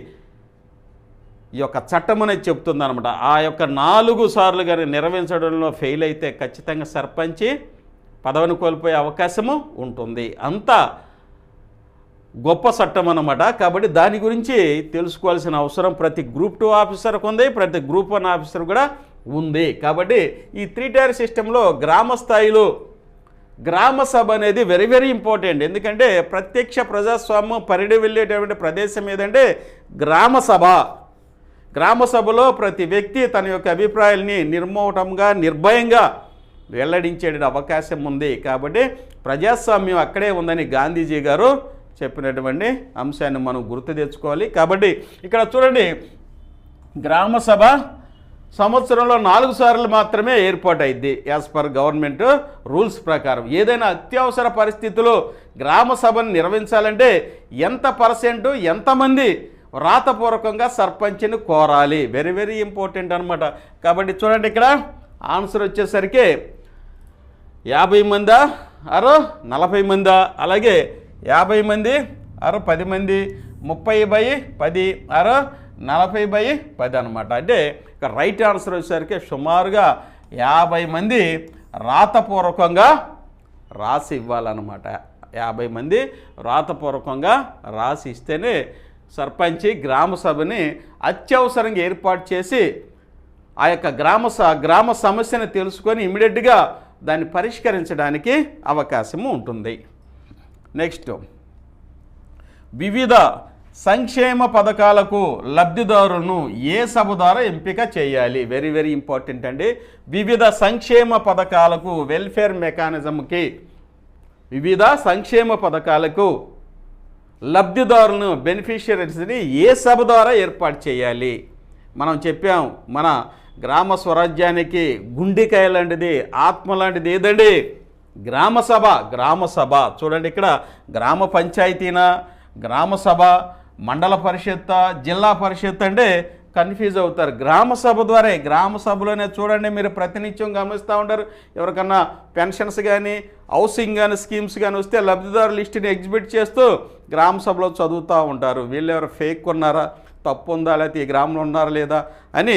ఈ యొక్క చట్టం అనేది చెప్తుందన్నమాట. ఆ యొక్క 4 సార్లు కానీ నిర్వహించడంలో ఫెయిల్ అయితే ఖచ్చితంగా సర్పంచి పదవిని కోల్పోయే అవకాశము ఉంటుంది. అంత గొప్ప చట్టం అన్నమాట. కాబట్టి దాని గురించి తెలుసుకోవాల్సిన అవసరం ప్రతి గ్రూప్ 2 ఆఫీసర్కి ఉంది, ప్రతి గ్రూప్ 1 ఆఫీసర్ కూడా ఉంది. కాబట్టి ఈ 3 టైర్ సిస్టంలో గ్రామ స్థాయిలో గ్రామ సభ అనేది వెరీ వెరీ ఇంపార్టెంట్. ఎందుకంటే ప్రత్యక్ష ప్రజాస్వామ్యం పరిడి వెళ్ళేటటువంటి ప్రదేశం ఏదంటే గ్రామ సభ. గ్రామ సభలో ప్రతి వ్యక్తి తన యొక్క అభిప్రాయాల్ని నిర్మోహటంగా, నిర్భయంగా వెల్లడించే అవకాశం ఉంది. కాబట్టి ప్రజాస్వామ్యం అక్కడే ఉందని గాంధీజీ గారు చెప్పినటువంటి అంశాన్ని మనం గుర్తు తెచ్చుకోవాలి. కాబట్టి ఇక్కడ చూడండి, గ్రామ సభ సంవత్సరంలో 4 సార్లు మాత్రమే ఏర్పాటు అయింది యాజ్ పర్ గవర్నమెంట్ రూల్స్ ప్రకారం. ఏదైనా అత్యవసర పరిస్థితుల్లో గ్రామ సభను నిర్వహించాలంటే ఎంత%, ఎంతమంది వ్రాతపూర్వకంగా సర్పంచ్ని కోరాలి, వెరీ వెరీ ఇంపార్టెంట్ అనమాట. కాబట్టి చూడండి, ఇక్కడ ఆన్సర్ వచ్చేసరికి 50 మందా ఆరో 40 మందా, అలాగే 50 మంది ఆరో 10 మంది, 30/10 ఆరో 40/10 అనమాట. అంటే ఇక రైట్ ఆన్సర్ వచ్చేసరికి సుమారుగా 50 మంది రాతపూర్వకంగా రాసి ఇవ్వాలన్నమాట. 50 మంది రాతపూర్వకంగా రాసి ఇస్తేనే సర్పంచి గ్రామ సభని అత్యవసరంగా ఏర్పాటు చేసి ఆ యొక్క గ్రామ సమస్యను తెలుసుకొని ఇమీడియట్గా దాన్ని పరిష్కరించడానికి అవకాశము ఉంటుంది. నెక్స్ట్, వివిధ సంక్షేమ పథకాలకు లబ్ధిదారులను ఏ సభ ద్వారా ఎంపిక చేయాలి? వెరీ వెరీ ఇంపార్టెంట్ అండి. వివిధ సంక్షేమ పథకాలకు, వెల్ఫేర్ మెకానిజంకి, వివిధ సంక్షేమ పథకాలకు లబ్ధిదారులను, బెనిఫిషియరీస్ని ఏ సభ ద్వారా ఏర్పాటు చేయాలి? మనం చెప్పాం, మన గ్రామ స్వరాజ్యానికి గుండెకాయ లాంటిది, ఆత్మ లాంటిది ఏదండి? గ్రామ సభ. గ్రామ సభ చూడండి, ఇక్కడ గ్రామ పంచాయతీనా, గ్రామ సభ, మండల పరిషత్, జిల్లా పరిషత్ అంటే కన్ఫ్యూజ్ అవుతారు. గ్రామ సభ ద్వారా, గ్రామ సభలోనే చూడండి, మీరు ప్రతినిత్యం గమనిస్తూ ఉంటారు, ఎవరికన్నా పెన్షన్స్ కానీ, హౌసింగ్ కానీ, స్కీమ్స్ కానీ వస్తే లబ్ధిదారు లిస్టుని ఎగ్జిబిట్ చేస్తూ గ్రామ సభలో చదువుతూ ఉంటారు. వీళ్ళు ఎవరు ఫేక్ ఉన్నారా, తప్పు ఉందా, లేకపోతే ఈ గ్రామంలో ఉన్నారా లేదా అని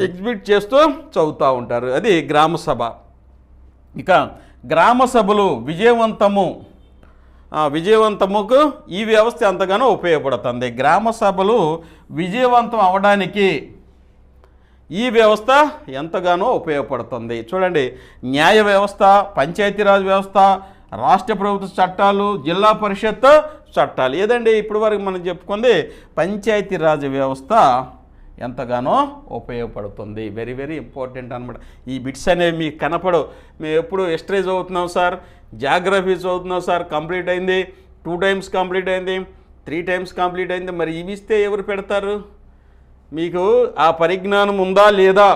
ఎగ్జిబిట్ చేస్తూ చదువుతూ ఉంటారు. అది గ్రామ సభ. ఇక గ్రామ సభలు విజయవంతముకు ఈ వ్యవస్థ ఎంతగానో ఉపయోగపడుతుంది. గ్రామ సభలు విజయవంతం అవడానికి ఈ వ్యవస్థ ఎంతగానో ఉపయోగపడుతుంది. చూడండి, న్యాయ వ్యవస్థ, పంచాయతీరాజ్ వ్యవస్థ, రాష్ట్ర ప్రభుత్వ చట్టాలు, జిల్లా పరిషత్ చట్టాలు. ఏదండి ఇప్పుడు వరకు మనం చెప్పుకుంది పంచాయతీరాజ్ వ్యవస్థ ఎంతగానో ఉపయోగపడుతుంది. వెరీ వెరీ ఇంపార్టెంట్ అనమాట. ఈ బిట్స్ అనేవి మీకు కనపడవు. మేము ఎప్పుడు హిస్టరీ చదువుతున్నాం సార్, జాగ్రఫీ చదువుతున్నాం సార్, కంప్లీట్ అయింది, 2 టైమ్స్ కంప్లీట్ అయింది, 3 టైమ్స్ కంప్లీట్ అయింది. మరి ఇవి ఇస్తే ఎవరు పెడతారు? మీకు ఆ పరిజ్ఞానం ఉందా లేదా?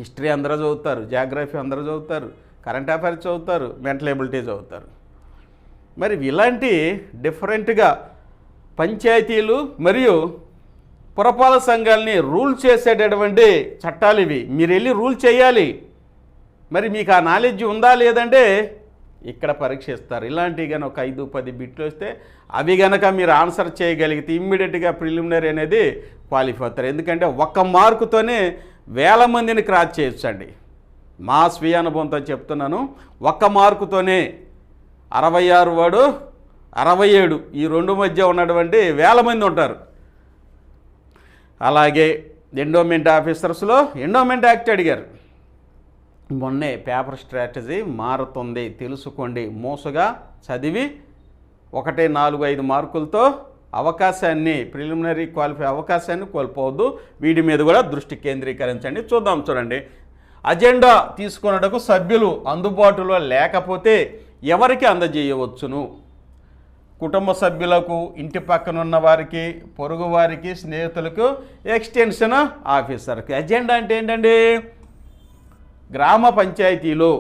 హిస్టరీ అందరూ చదువుతారు, జాగ్రఫీ అందరూ చదువుతారు, కరెంట్ అఫైర్స్ చదువుతారు, మెంటల్ ఎబిలిటీ చదువుతారు. మరి ఇలాంటి డిఫరెంట్గా పంచాయతీలు మరియు పురపాలక సంఘాలని రూల్ చేసేటటువంటి చట్టాలు ఇవి. మీరు వెళ్ళి రూల్ చేయాలి. మరి మీకు ఆ నాలెడ్జ్ ఉందా లేదంటే ఇక్కడ పరీక్షిస్తారు. ఇలాంటివి కానీ ఒక 5-10 బిట్లు వస్తే అవి కనుక మీరు ఆన్సర్ చేయగలిగితే ఇమ్మీడియట్గా ప్రిలిమినరీ అనేది క్వాలిఫై అవుతారు. ఎందుకంటే 1 మార్కుతోనే 1000 మందిని క్రాస్ చేయొచ్చండి. మా స్వీయ అనుభవంతో చెప్తున్నాను. 1 మార్కుతోనే 66 వాడు 67 ఈ రెండు మధ్య ఉన్నటువంటి వేల మంది ఉంటారు. అలాగే ఎండోమెంట్ ఆఫీసర్స్లో ఎండోమెంట్ యాక్ట్ అడిగారు. మొన్నే పేపర్ స్ట్రాటజీ మారుతుంది తెలుసుకోండి. మోసగా చదివి 1, 4, 5 మార్కులతో అవకాశాన్ని ప్రిలిమినరీ క్వాలిఫై అవకాశాన్ని కోల్పోవద్దు. వీటి మీద కూడా దృష్టి కేంద్రీకరించండి. చూడండి. అజెండా తీసుకున్నటకు సభ్యులు అందుబాటులో లేకపోతే ఎవరికి అందజేయవచ్చును? కుటుంబ సభ్యులకు, ఇంటి పక్కన ఉన్న వారికి, పొరుగు వారికి, స్నేహితులకు, ఎక్స్టెన్షన్ ఆఫీసర్కి. అజెండా అంటే ఏంటండి? గ్రామ పంచాయతీలో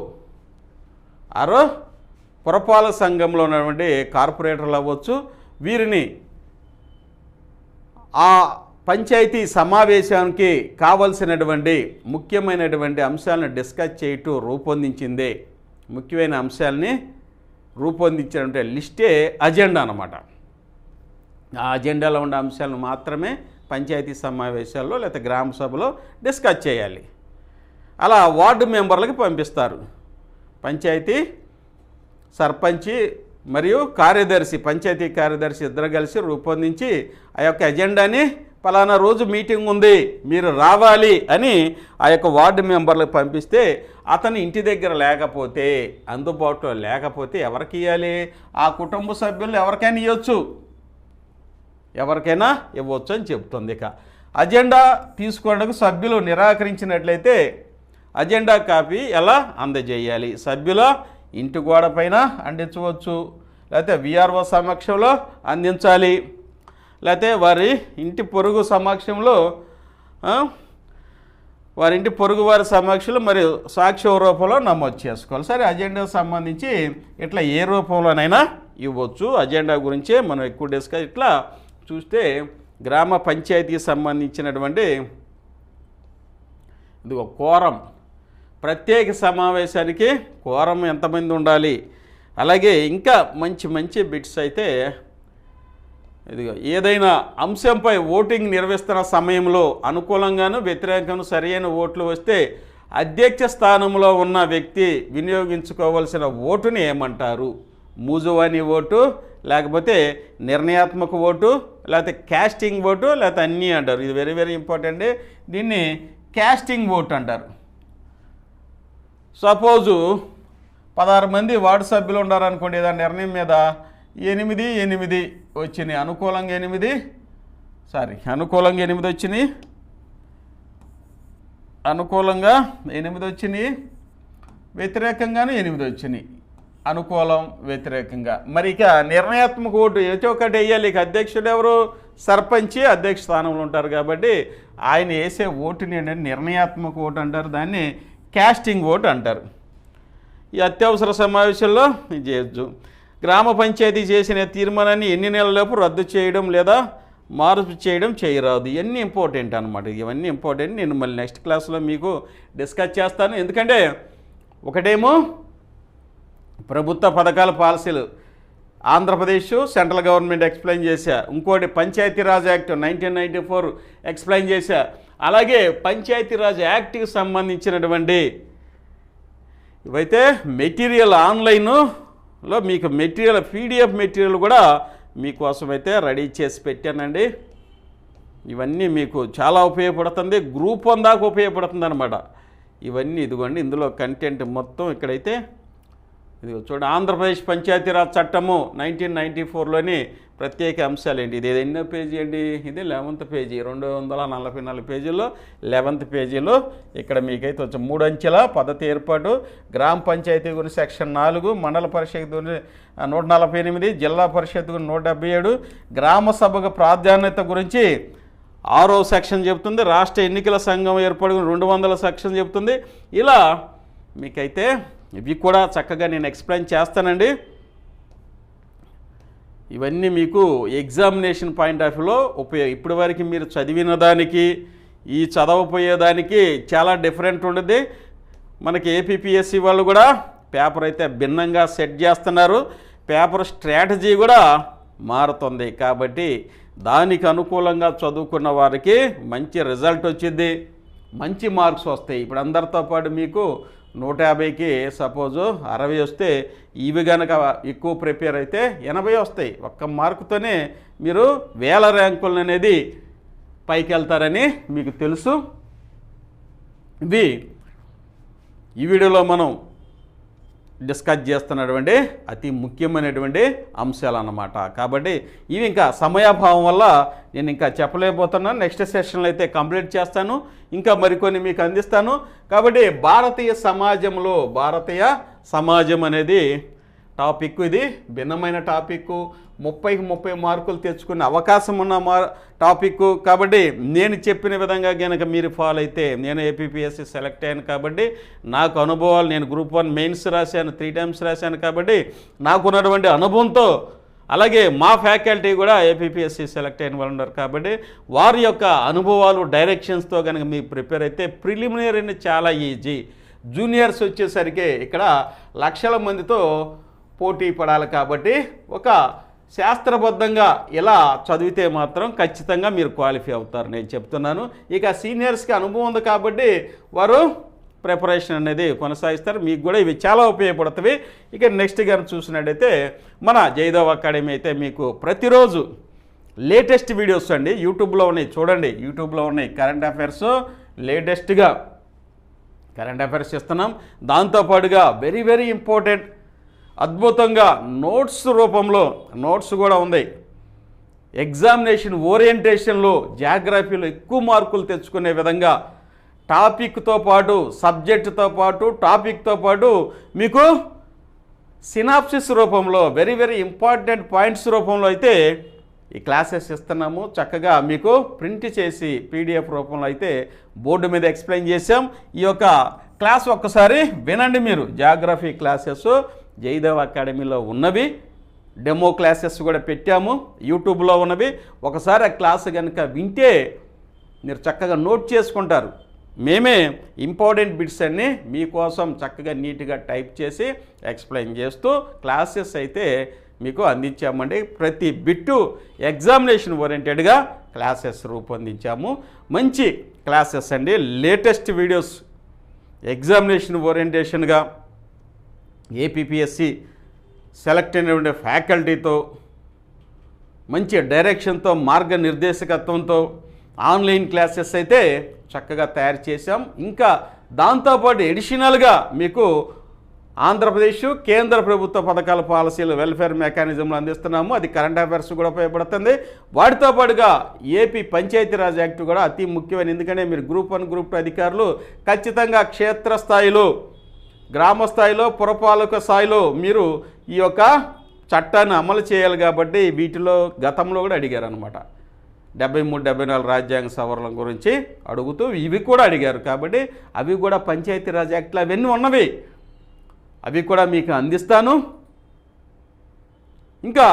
పురపాలక సంఘంలో ఉన్నటువంటి కార్పొరేటర్లు అవ్వచ్చు, వీరిని ఆ పంచాయతీ సమావేశానికి కావలసినటువంటి ముఖ్యమైనటువంటి అంశాలను డిస్కస్ చేయటం రూపొందించిందే. ముఖ్యమైన అంశాలని రూపొందించినటువంటి లిస్టే అజెండా అన్నమాట. ఆ అజెండాలో ఉండే అంశాలను మాత్రమే పంచాయతీ సమావేశాల్లో లేకపోతే గ్రామ సభలో డిస్కస్ చేయాలి. అలా వార్డు మెంబర్లకి పంపిస్తారు. పంచాయతీ సర్పంచి మరియు కార్యదర్శి, పంచాయతీ కార్యదర్శి ఇద్దరు కలిసి రూపొందించి ఆ యొక్క ఎజెండాని పలానా రోజు మీటింగ్ ఉంది మీరు రావాలి అని ఆ యొక్క వార్డు మెంబర్లకు పంపిస్తే అతను ఇంటి దగ్గర లేకపోతే, అందుబాటులో లేకపోతే ఎవరికి ఇవ్వాలి? ఆ కుటుంబ సభ్యులు ఎవరికైనా ఇవ్వచ్చు, ఎవరికైనా ఇవ్వచ్చు అని చెప్తుంది. ఇక అజెండా తీసుకోవడానికి సభ్యులు నిరాకరించినట్లయితే అజెండా కాపీ ఎలా అందజేయాలి? సభ్యుల ఇంటి గోడ పైన అందించవచ్చు, లేకపోతే విఆర్ఓ సమక్షంలో అందించాలి, లేకపోతే వారి ఇంటి పొరుగు సమక్షంలో, వారి ఇంటి పొరుగు వారి సమక్షంలో మరియు సాక్ష్య రూపంలో నమోదు చేసుకోవాలి. సరే, అజెండాకు సంబంధించి ఇట్లా ఏ రూపంలోనైనా ఇవ్వచ్చు. అజెండా గురించే మనం ఎక్కువ డిస్కస్. ఇట్లా చూస్తే గ్రామ పంచాయతీకి సంబంధించినటువంటి ఇదిగో కోరం, ప్రత్యేక సమావేశానికి కోరం ఎంతమంది ఉండాలి, అలాగే ఇంకా మంచి మంచి బిట్స్ అయితే ఇదిగో ఏదైనా అంశంపై ఓటింగ్ నిర్వహిస్తున్న సమయంలో అనుకూలంగాను వ్యతిరేకంగాను సరైన ఓట్లు వస్తే అధ్యక్ష స్థానంలో ఉన్న వ్యక్తి వినియోగించుకోవాల్సిన ఓటుని ఏమంటారు? మూజువాని ఓటు, లేకపోతే నిర్ణయాత్మక ఓటు, లేకపోతే క్యాస్టింగ్ ఓటు, లేకపోతే అన్నీ అంటారు. ఇది వెరీ వెరీ ఇంపార్టెంట్. దీన్ని క్యాస్టింగ్ ఓటు అంటారు. సపోజు 16 మంది వార్డు సభ్యులు ఉన్నారనుకోండి, ఏదైనా నిర్ణయం మీద 8 వచ్చినాయి, అనుకూలంగా 8 వచ్చినాయి, అనుకూలంగా 8 వచ్చినాయి, వ్యతిరేకంగాను 8 వచ్చినాయి, అనుకూలం వ్యతిరేకంగా. మరి ఇక నిర్ణయాత్మక ఓటు ఏదో ఒకటి వేయాలి. ఇక అధ్యక్షుడు ఎవరు? సర్పంచి అధ్యక్ష స్థానంలో ఉంటారు కాబట్టి ఆయన వేసే ఓటుని ఏంటంటే నిర్ణయాత్మక ఓటు అంటారు, దాన్ని క్యాస్టింగ్ ఓటు అంటారు. ఈ అత్యవసర సమావేశంలో ఇది చేయొచ్చు. గ్రామ పంచాయతీ చేసిన తీర్మానాన్ని ఎన్ని నెలలలోపు రద్దు చేయడం లేదా మార్పు చేయడం చేయరాదు. ఇవన్నీ ఇంపార్టెంట్ అనమాట. ఇవన్నీ ఇంపార్టెంట్. నేను మళ్ళీ నెక్స్ట్ క్లాస్లో మీకు డిస్కస్ చేస్తాను. ఎందుకంటే ఒకటేమో ప్రభుత్వ పథకాల పాలసీలు ఆంధ్రప్రదేశ్ సెంట్రల్ గవర్నమెంట్ ఎక్స్ప్లెయిన్ చేశా, ఇంకోటి పంచాయతీరాజ్ యాక్ట్ 1994 ఎక్స్ప్లెయిన్ చేశా, అలాగే పంచాయతీరాజ్ యాక్ట్కి సంబంధించినటువంటి ఇవైతే మెటీరియల్ ఆన్లైన్లో మీకు మెటీరియల్ PDF మెటీరియల్ కూడా మీకోసమైతే రెడీ చేసి పెట్టానండి. ఇవన్నీ మీకు చాలా ఉపయోగపడుతుంది, గ్రూప్ 1 దాకా ఉపయోగపడుతుంది అనమాట. ఇవన్నీ ఇదిగోండి, ఇందులో కంటెంట్ మొత్తం ఇక్కడైతే ఇది చూడండి. ఆంధ్రప్రదేశ్ పంచాయతీరాజ్ చట్టము 1994లోని ప్రత్యేక అంశాలు ఏంటి? ఇది ఎన్నో పేజీ అండి? ఇది 11th పేజీ, 244 పేజీల్లో 11th పేజీలో ఇక్కడ మీకైతే వచ్చి 3 అంచెల పద్ధతి ఏర్పాటు, గ్రామ పంచాయతీ గురించి సెక్షన్ 4, మండల పరిషత్ గురించి 148, జిల్లా పరిషత్ గురించి 177, గ్రామ సభకు ప్రాధాన్యత గురించి 6వ సెక్షన్ చెప్తుంది, రాష్ట్ర ఎన్నికల సంఘం ఏర్పాటు 200 సెక్షన్ చెప్తుంది. ఇలా మీకైతే ఇవి కూడా చక్కగా నేను ఎక్స్ప్లెయిన్ చేస్తానండి. ఇవన్నీ మీకు ఎగ్జామినేషన్ పాయింట్ ఆఫ్ వ్యూలో ఇప్పటి వరకు మీరు చదివిన దానికి ఈ చదవపోయేదానికి చాలా డిఫరెంట్ ఉంటుంది. మనకి APPSC వాళ్ళు కూడా పేపర్ అయితే భిన్నంగా సెట్ చేస్తున్నారు, పేపర్ స్ట్రాటజీ కూడా మారుతుంది. కాబట్టి దానికి అనుకూలంగా చదువుకున్న వారికి మంచి రిజల్ట్ వచ్చింది, మంచి మార్క్స్ వస్తాయి. ఇప్పుడు అందరితో పాటు మీకు 150కి సపోజు 60 వస్తే ఇవి కనుక ఎక్కువ ప్రిపేర్ అయితే 80 వస్తాయి. ఒక్క మార్కుతోనే మీరు వేల ర్యాంకులను అనేది పైకి వెళ్తారని మీకు తెలుసు. ఇది ఈ వీడియోలో మనం డిస్కస్ చేస్తున్నటువంటి అతి ముఖ్యమైనటువంటి అంశాలు అన్నమాట. కాబట్టి ఇవి ఇంకా సమయాభావం వల్ల నేను ఇంకా చెప్పలేకపోతున్నాను. నెక్స్ట్ సెషన్లో అయితే కంప్లీట్ చేస్తాను, ఇంకా మరికొన్ని మీకు అందిస్తాను. కాబట్టి భారతీయ సమాజం అనేది టాపిక్, ఇది భిన్నమైన టాపిక్, 30కి 30 మార్కులు తెచ్చుకునే అవకాశం ఉన్న టాపిక్. కాబట్టి నేను చెప్పిన విధంగా కనుక మీరు ఫాలో అయితే, నేను ఏపీపీఎస్సీ సెలెక్ట్ అయ్యాను కాబట్టి నాకు అనుభవాలు, నేను గ్రూప్ 1 మెయిన్స్ రాశాను, 3 టైమ్స్ రాశాను కాబట్టి నాకున్నటువంటి అనుభవంతో, అలాగే మా ఫ్యాకల్టీ కూడా ఏపీపీఎస్సీ సెలెక్ట్ అయిన వాళ్ళు ఉన్నారు కాబట్టి వారి యొక్క అనుభవాలు, డైరెక్షన్స్తో కనుక మీరు ప్రిపేర్ అయితే ప్రిలిమినరీ చాలా ఈజీ. జూనియర్స్ వచ్చేసరికి ఇక్కడ లక్షల మందితో పోటీ పడాలి కాబట్టి ఒక శాస్త్రబద్ధంగా ఇలా చదివితే మాత్రం ఖచ్చితంగా మీరు క్వాలిఫై అవుతారు నేను చెప్తున్నాను. ఇక సీనియర్స్కి అనుభవం ఉంది కాబట్టి వారు ప్రిపరేషన్ అనేది కొనసాగిస్తారు. మీకు కూడా ఇవి చాలా ఉపయోగపడుతుంది. ఇక నెక్స్ట్ గారు చూసినట్టయితే మన జయదేవ్ అకాడమీ అయితే మీకు ప్రతిరోజు లేటెస్ట్ వీడియోస్ అండి యూట్యూబ్లో ఉన్నాయి, చూడండి యూట్యూబ్లో ఉన్నాయి. కరెంట్ అఫైర్స్ లేటెస్ట్గా కరెంట్ అఫైర్స్ ఇస్తున్నాం. దాంతోపాటుగా వెరీ వెరీ ఇంపార్టెంట్ అద్భుతంగా నోట్స్ రూపంలో నోట్స్ కూడా ఉంది. ఎగ్జామినేషన్ ఓరియంటేషన్లో జాగ్రఫీలో ఎక్కువ మార్కులు తెచ్చుకునే విధంగా టాపిక్తో పాటు, సబ్జెక్టుతో పాటు, టాపిక్తో పాటు మీకు సినాప్సిస్ రూపంలో వెరీ వెరీ ఇంపార్టెంట్ పాయింట్స్ రూపంలో అయితే ఈ క్లాసెస్ ఇస్తున్నాము. చక్కగా మీకు ప్రింట్ చేసి పీడిఎఫ్ రూపంలో అయితే బోర్డు మీద ఎక్స్ప్లెయిన్ చేసాం. ఈ యొక్క క్లాస్ ఒక్కసారి వినండి మీరు. జాగ్రఫీ క్లాసెస్ జయదేవ్ అకాడమీలో ఉన్నవి, డెమో క్లాసెస్ కూడా పెట్టాము, యూట్యూబ్లో ఉన్నవి. ఒకసారి ఆ క్లాస్ కనుక వింటే మీరు చక్కగా నోట్ చేసుకుంటారు. మేమే ఇంపార్టెంట్ బిట్స్ అన్నీ మీకోసం చక్కగా నీట్గా టైప్ చేసి ఎక్స్ప్లెయిన్ చేస్తూ క్లాసెస్ అయితే మీకు అందించామండి. ప్రతి బిట్టు ఎగ్జామినేషన్ ఓరియంటెడ్గా క్లాసెస్ రూపొందించాము. మంచి క్లాసెస్ అండి, లేటెస్ట్ వీడియోస్, ఎగ్జామినేషన్ ఓరియంటేషన్గా ఏపీపీఎస్సీ సెలెక్ట్ అయినటువంటి ఫ్యాకల్టీతో, మంచి డైరెక్షన్తో, మార్గనిర్దేశకత్వంతో ఆన్లైన్ క్లాసెస్ అయితే చక్కగా తయారు చేశాం. ఇంకా దాంతోపాటు ఎడిషనల్గా మీకు ఆంధ్రప్రదేశ్ కేంద్ర ప్రభుత్వ పథకాల, పాలసీలు, వెల్ఫేర్ మెకానిజంలు అందిస్తున్నాము. అది కరెంట్ అఫైర్స్ కూడా ఉపయోగపడుతుంది. వాటితో పాటుగా ఏపీ పంచాయతీరాజ్ యాక్ట్ కూడా అతి ముఖ్యమైన. ఎందుకంటే మీరు గ్రూప్ 1 గ్రూప్ 2 అధికారులు ఖచ్చితంగా క్షేత్రస్థాయిలో, గ్రామ స్థాయిలో, పురపాలక స్థాయిలో మీరు ఈ యొక్క చట్టాన్ని అమలు చేయాలి కాబట్టి వీటిలో గతంలో కూడా అడిగారు అనమాట. 73, 74 రాజ్యాంగ సవరణ గురించి అడుగుతూ ఇవి కూడా అడిగారు కాబట్టి అవి కూడా పంచాయతీరాజ్ యాక్ట్లు అవన్నీ ఉన్నవి, అవి కూడా మీకు అందిస్తాను. ఇంకా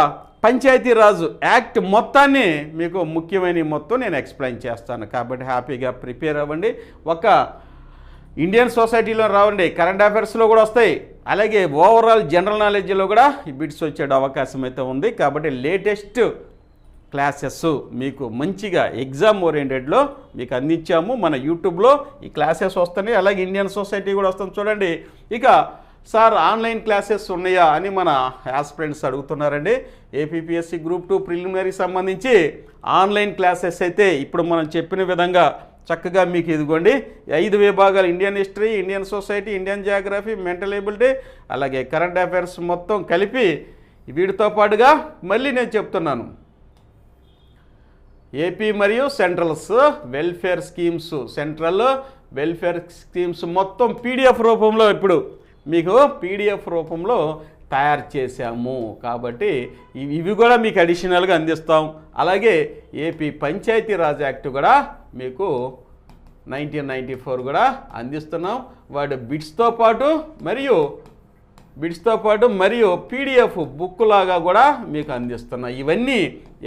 పంచాయతీరాజ్ యాక్ట్ మొత్తాన్ని మీకు ముఖ్యమైన మొత్తం నేను ఎక్స్ప్లెయిన్ చేస్తాను కాబట్టి హ్యాపీగా ప్రిపేర్ అవ్వండి. ఒక ఇండియన్ సొసైటీలో రావండి, కరెంట్ అఫైర్స్లో కూడా వస్తాయి, అలాగే ఓవరాల్ జనరల్ నాలెడ్జ్లో కూడా ఈ బిట్స్ వచ్చే అవకాశం అయితే ఉంది. కాబట్టి లేటెస్ట్ క్లాసెస్ మీకు మంచిగా ఎగ్జామ్ ఓరియంటెడ్లో మీకు అందించాము. మన యూట్యూబ్లో ఈ క్లాసెస్ వస్తున్నాయి, అలాగే ఇండియన్ సొసైటీ కూడా వస్తుంది చూడండి. ఇక సార్ ఆన్లైన్ క్లాసెస్ ఉన్నాయా అని మన ఆస్పిరెంట్స్ అడుగుతున్నారండి. ఏపీపీఎస్సీ గ్రూప్ 2 ప్రిలిమినరీ సంబంధించి ఆన్లైన్ క్లాసెస్ అయితే ఇప్పుడు మనం చెప్పిన విధంగా చక్కగా మీకు ఇదిగోండి 5 విభాగాలు: Indian history, Indian society, Indian geography, mental ability, అలాగే కరెంట్ అఫైర్స్ మొత్తం కలిపి వీటితో పాటుగా మళ్ళీ నేను చెప్తున్నాను ఏపీ మరియు centrals welfare schemes, central welfare schemes మొత్తం పీడిఎఫ్ రూపంలో ఇప్పుడు మీకు పీడిఎఫ్ రూపంలో తయారు చేశాము. కాబట్టి ఇవి కూడా మీకు అడిషనల్గా అందిస్తాం. అలాగే ఏపీ పంచాయతీరాజ్ యాక్ట్ కూడా మీకు 1994 కూడా అందిస్తున్నాం. వాటి బిట్స్తో పాటు మరియు పీడిఎఫ్ బుక్ లాగా కూడా మీకు అందిస్తున్నాం. ఇవన్నీ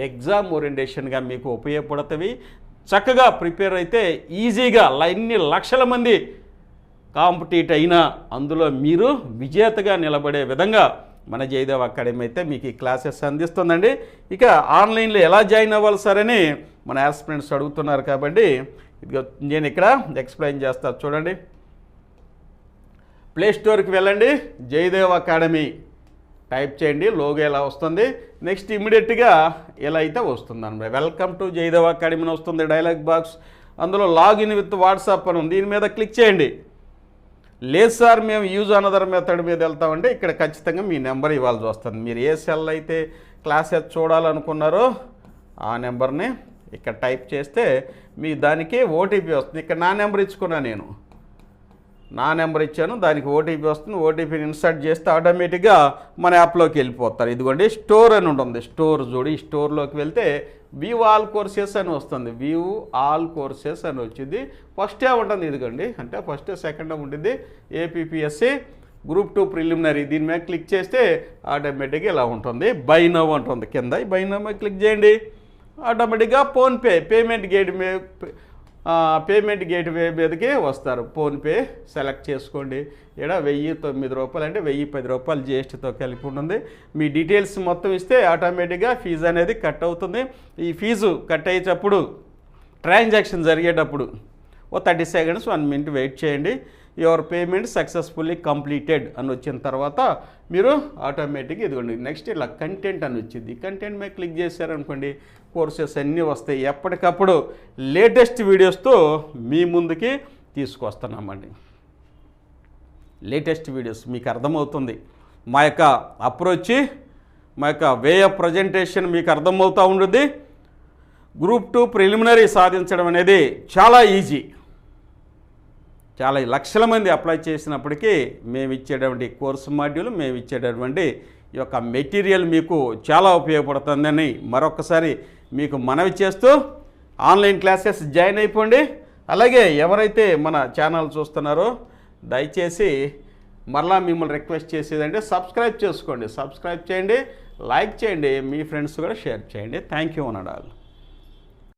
ఎగ్జామ్ ఓరియంటేషన్గా మీకు ఉపయోగపడుతుంది. చక్కగా ప్రిపేర్ అయితే ఈజీగా ఇన్ని లక్షల మంది కాంపిటీట్ అయినా అందులో మీరు విజేతగా నిలబడే విధంగా మన జయదేవ్ అకాడమీ అయితే మీకు ఈ క్లాసెస్ అందిస్తుందండి. ఇక ఆన్లైన్లో ఎలా జాయిన్ అవ్వాలి సార్ అని మన ఆస్పిరెంట్స్ అడుగుతున్నారు కాబట్టి నేను ఇక్కడ ఎక్స్ప్లెయిన్ చేస్తాను చూడండి. ప్లే స్టోర్కి వెళ్ళండి, జయదేవ్ అకాడమీ టైప్ చేయండి, లోగో ఎలా వస్తుంది. నెక్స్ట్ ఇమీడియట్గా ఇలా అయితే వస్తుంది అన్నమాట. వెల్కమ్ టు జయదేవ్ అకాడమీ అని వస్తుంది డైలాగ్ బాక్స్. అందులో లాగిన్ విత్ వాట్సాప్ అని ఉంది, దీని మీద క్లిక్ చేయండి. లేదు సార్ మేము యూజ్ అనదర్ మెథడ్ మీద వెళ్తామంటే ఇక్కడ ఖచ్చితంగా మీ నెంబర్ ఇవ్వాల్సి వస్తుంది. మీరు ఏ సెల్ అయితే క్లాసెస్ చూడాలనుకున్నారో ఆ నెంబర్ని ఇక్కడ టైప్ చేస్తే మీ దానికి ఓటీపీ వస్తుంది. ఇక్కడ నా నెంబర్ ఇచ్చుకున్నాను, నేను నా నెంబర్ ఇచ్చాను, దానికి ఓటీపీ వస్తుంది. ఓటీపీని ఇన్సర్ట్ చేస్తే ఆటోమేటిక్గా మన యాప్లోకి వెళ్ళిపోతారు. ఇదిగోండి స్టోర్ అని ఉంటుంది, స్టోర్ చూడు. ఈ స్టోర్లోకి వెళ్తే వ్యూ ఆల్ కోర్సెస్ అని వస్తుంది, వ్యూ ఆల్ కోర్సెస్ అని వచ్చింది. ఫస్ట్ ఉంటుంది ఇదిగోండి, అంటే ఫస్ట్ సెకండ్ ఉంటుంది ఏపీఎస్సి గ్రూప్ 2 ప్రిలిమినరీ. దీని మీద క్లిక్ చేస్తే ఆటోమేటిక్గా ఇలా ఉంటుంది. బై నౌ ఉంటుంది కింద, ఈ బై నౌ మీద క్లిక్ చేయండి. ఆటోమేటిక్గా ఫోన్పే పేమెంట్ గేట్వే మీదకి వస్తారు. ఫోన్పే సెలెక్ట్ చేసుకోండి. ఇక్కడ 1009 రూపాయలు అంటే 1010 రూపాయలు జిఎస్టీతో కలిపి ఉంటుంది. మీ డీటెయిల్స్ మొత్తం ఇస్తే ఆటోమేటిక్గా ఫీజు అనేది కట్ అవుతుంది. ఈ ఫీజు కట్ అయ్యేటప్పుడు ట్రాన్సాక్షన్ జరిగేటప్పుడు 30 సెకండ్స్ 1 మినిట్ వెయిట్ చేయండి. యువర్ పేమెంట్ సక్సెస్ఫుల్లీ కంప్లీటెడ్ అని వచ్చిన తర్వాత మీరు ఆటోమేటిక్గా ఇదిగోండి నెక్స్ట్ ఇలా కంటెంట్ అని వచ్చింది. కంటెంట్ మీద క్లిక్ చేశారనుకోండి కోర్సెస్ అన్నీ వస్తాయి. ఎప్పటికప్పుడు లేటెస్ట్ వీడియోస్తో మీ ముందుకి తీసుకొస్తున్నామండి. లేటెస్ట్ వీడియోస్ మీకు అర్థమవుతుంది. మా యొక్క అప్రోచ్, మా యొక్క వే ఆఫ్ ప్రజెంటేషన్ మీకు అర్థమవుతూ ఉంటుంది. గ్రూప్ 2 ప్రిలిమినరీ సాధించడం అనేది చాలా ఈజీ. చాలా లక్షల మంది అప్లై చేసినప్పటికీ మేము ఇచ్చేటువంటి కోర్సు మాడ్యూల్, మేము ఇచ్చేటటువంటి ఈ యొక్క మెటీరియల్ మీకు చాలా ఉపయోగపడుతుందని మరొకసారి మీకు మనవి చేస్తూ ఆన్లైన్ క్లాసెస్ జాయిన్ అయిపోండి. అలాగే ఎవరైతే మన ఛానల్ చూస్తున్నారో దయచేసి మరలా మిమ్మల్ని రిక్వెస్ట్ చేసేదంటే సబ్స్క్రైబ్ చేసుకోండి, సబ్స్క్రైబ్ చేయండి, లైక్ చేయండి, మీ ఫ్రెండ్స్ కూడా షేర్ చేయండి. థ్యాంక్ యూ అన్నాడు.